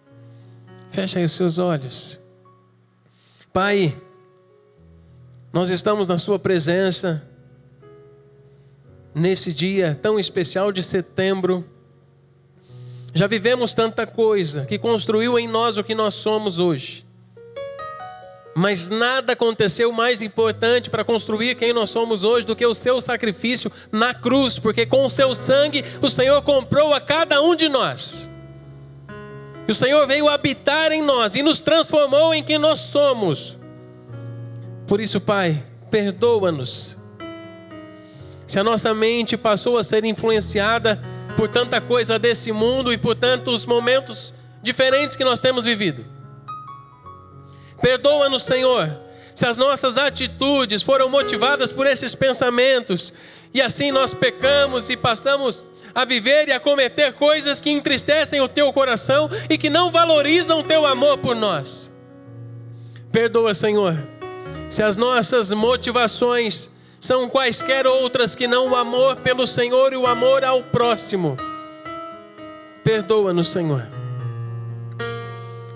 Fecha aí os seus olhos. Pai, nós estamos na sua presença nesse dia tão especial de setembro. Já vivemos tanta coisa que construiu em nós o que nós somos hoje. Mas nada aconteceu mais importante para construir quem nós somos hoje do que o seu sacrifício na cruz, porque com o seu sangue o Senhor comprou a cada um de nós. E o Senhor veio habitar em nós e nos transformou em quem nós somos. Por isso, Pai, perdoa-nos. Se a nossa mente passou a ser influenciada por tanta coisa desse mundo e por tantos momentos diferentes que nós temos vivido. Perdoa-nos, Senhor, se as nossas atitudes foram motivadas por esses pensamentos e assim nós pecamos e passamos a viver e a cometer coisas que entristecem o teu coração e que não valorizam o teu amor por nós. Perdoa, Senhor, se as nossas motivações são quaisquer outras que não o amor pelo Senhor e o amor ao próximo. Perdoa-nos, Senhor.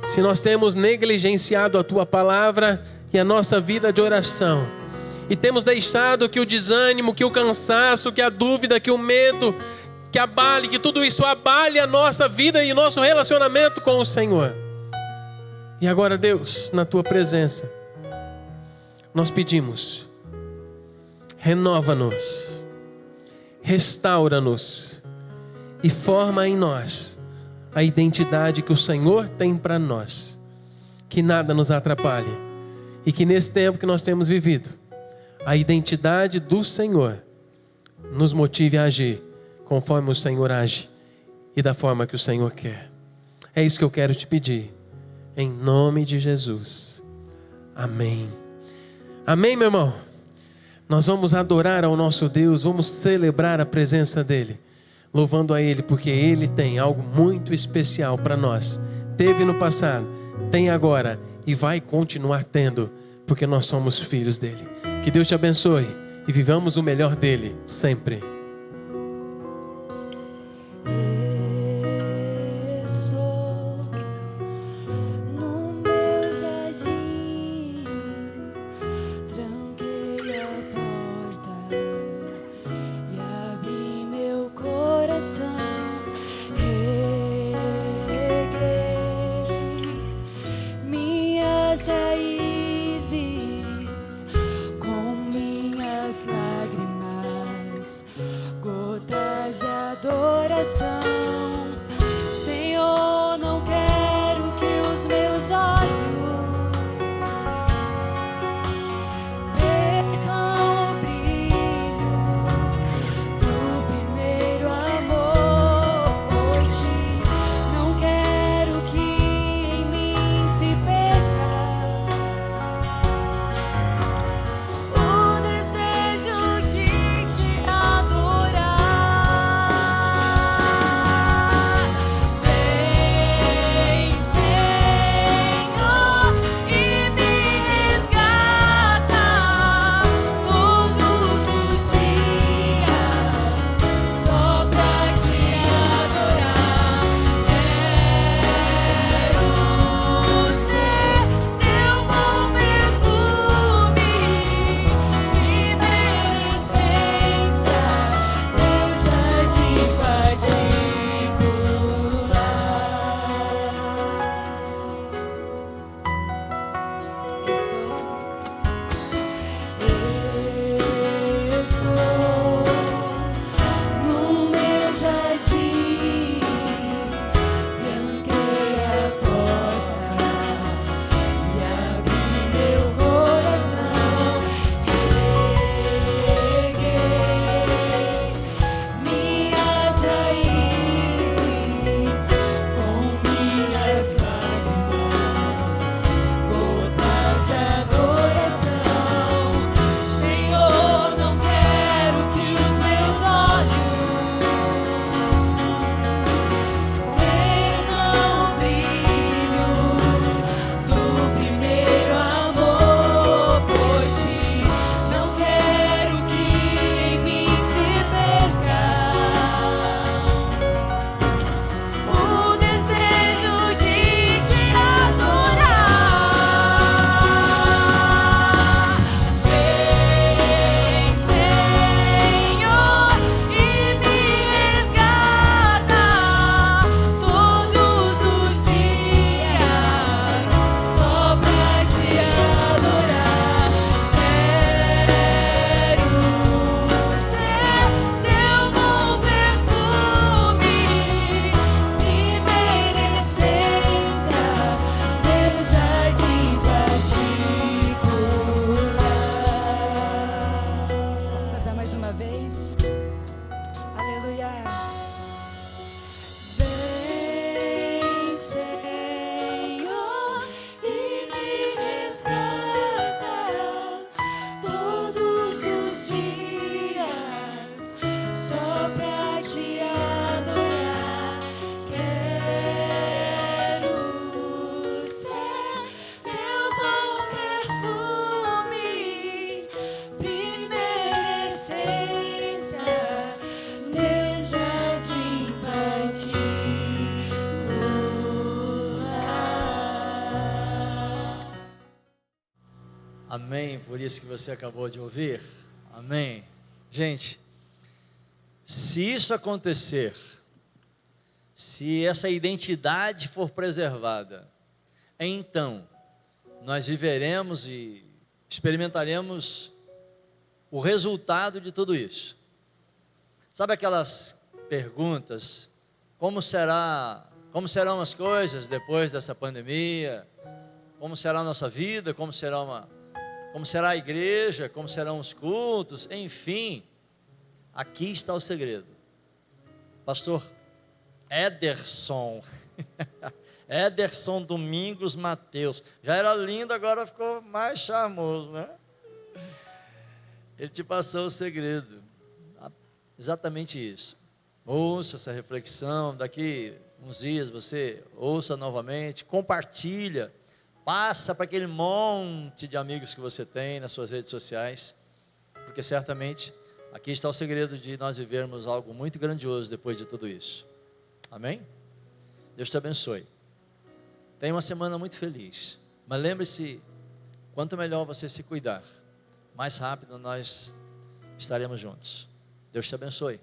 Se nós temos negligenciado a Tua palavra e a nossa vida de oração, e temos deixado que o desânimo, que o cansaço, que a dúvida, que o medo, que tudo isso abale a nossa vida e o nosso relacionamento com o Senhor. E agora, Deus, na Tua presença, nós pedimos, renova-nos, restaura-nos e forma em nós a identidade que o Senhor tem para nós, que nada nos atrapalhe e que nesse tempo que nós temos vivido, a identidade do Senhor nos motive a agir conforme o Senhor age e da forma que o Senhor quer. É isso que eu quero te pedir, em nome de Jesus. Amém. Amém, meu irmão? Nós vamos adorar ao nosso Deus, vamos celebrar a presença dEle, louvando a Ele, porque Ele tem algo muito especial para nós. Teve no passado, tem agora e vai continuar tendo, porque nós somos filhos dEle. Que Deus te abençoe e vivamos o melhor dEle sempre. Raízes com minhas lágrimas Amém, por isso que você acabou de ouvir. Amém. Gente, se isso acontecer, se essa identidade for preservada, então nós viveremos e experimentaremos o resultado de tudo isso. Sabe aquelas perguntas, como serão as coisas depois dessa pandemia? Como será a nossa vida? Como será a igreja? Como serão os cultos? Enfim, aqui está o segredo. Pastor Ederson Ederson Domingos Mateus, já era lindo, agora ficou mais charmoso, né? Ele te passou o segredo, exatamente isso. Ouça essa reflexão, daqui uns dias você ouça novamente, compartilha, passa para aquele monte de amigos que você tem nas suas redes sociais, porque certamente aqui está o segredo de nós vivermos algo muito grandioso depois de tudo isso. Amém? Deus te abençoe. Tenha uma semana muito feliz, mas lembre-se, quanto melhor você se cuidar, mais rápido nós estaremos juntos. Deus te abençoe.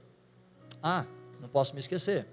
Não posso me esquecer.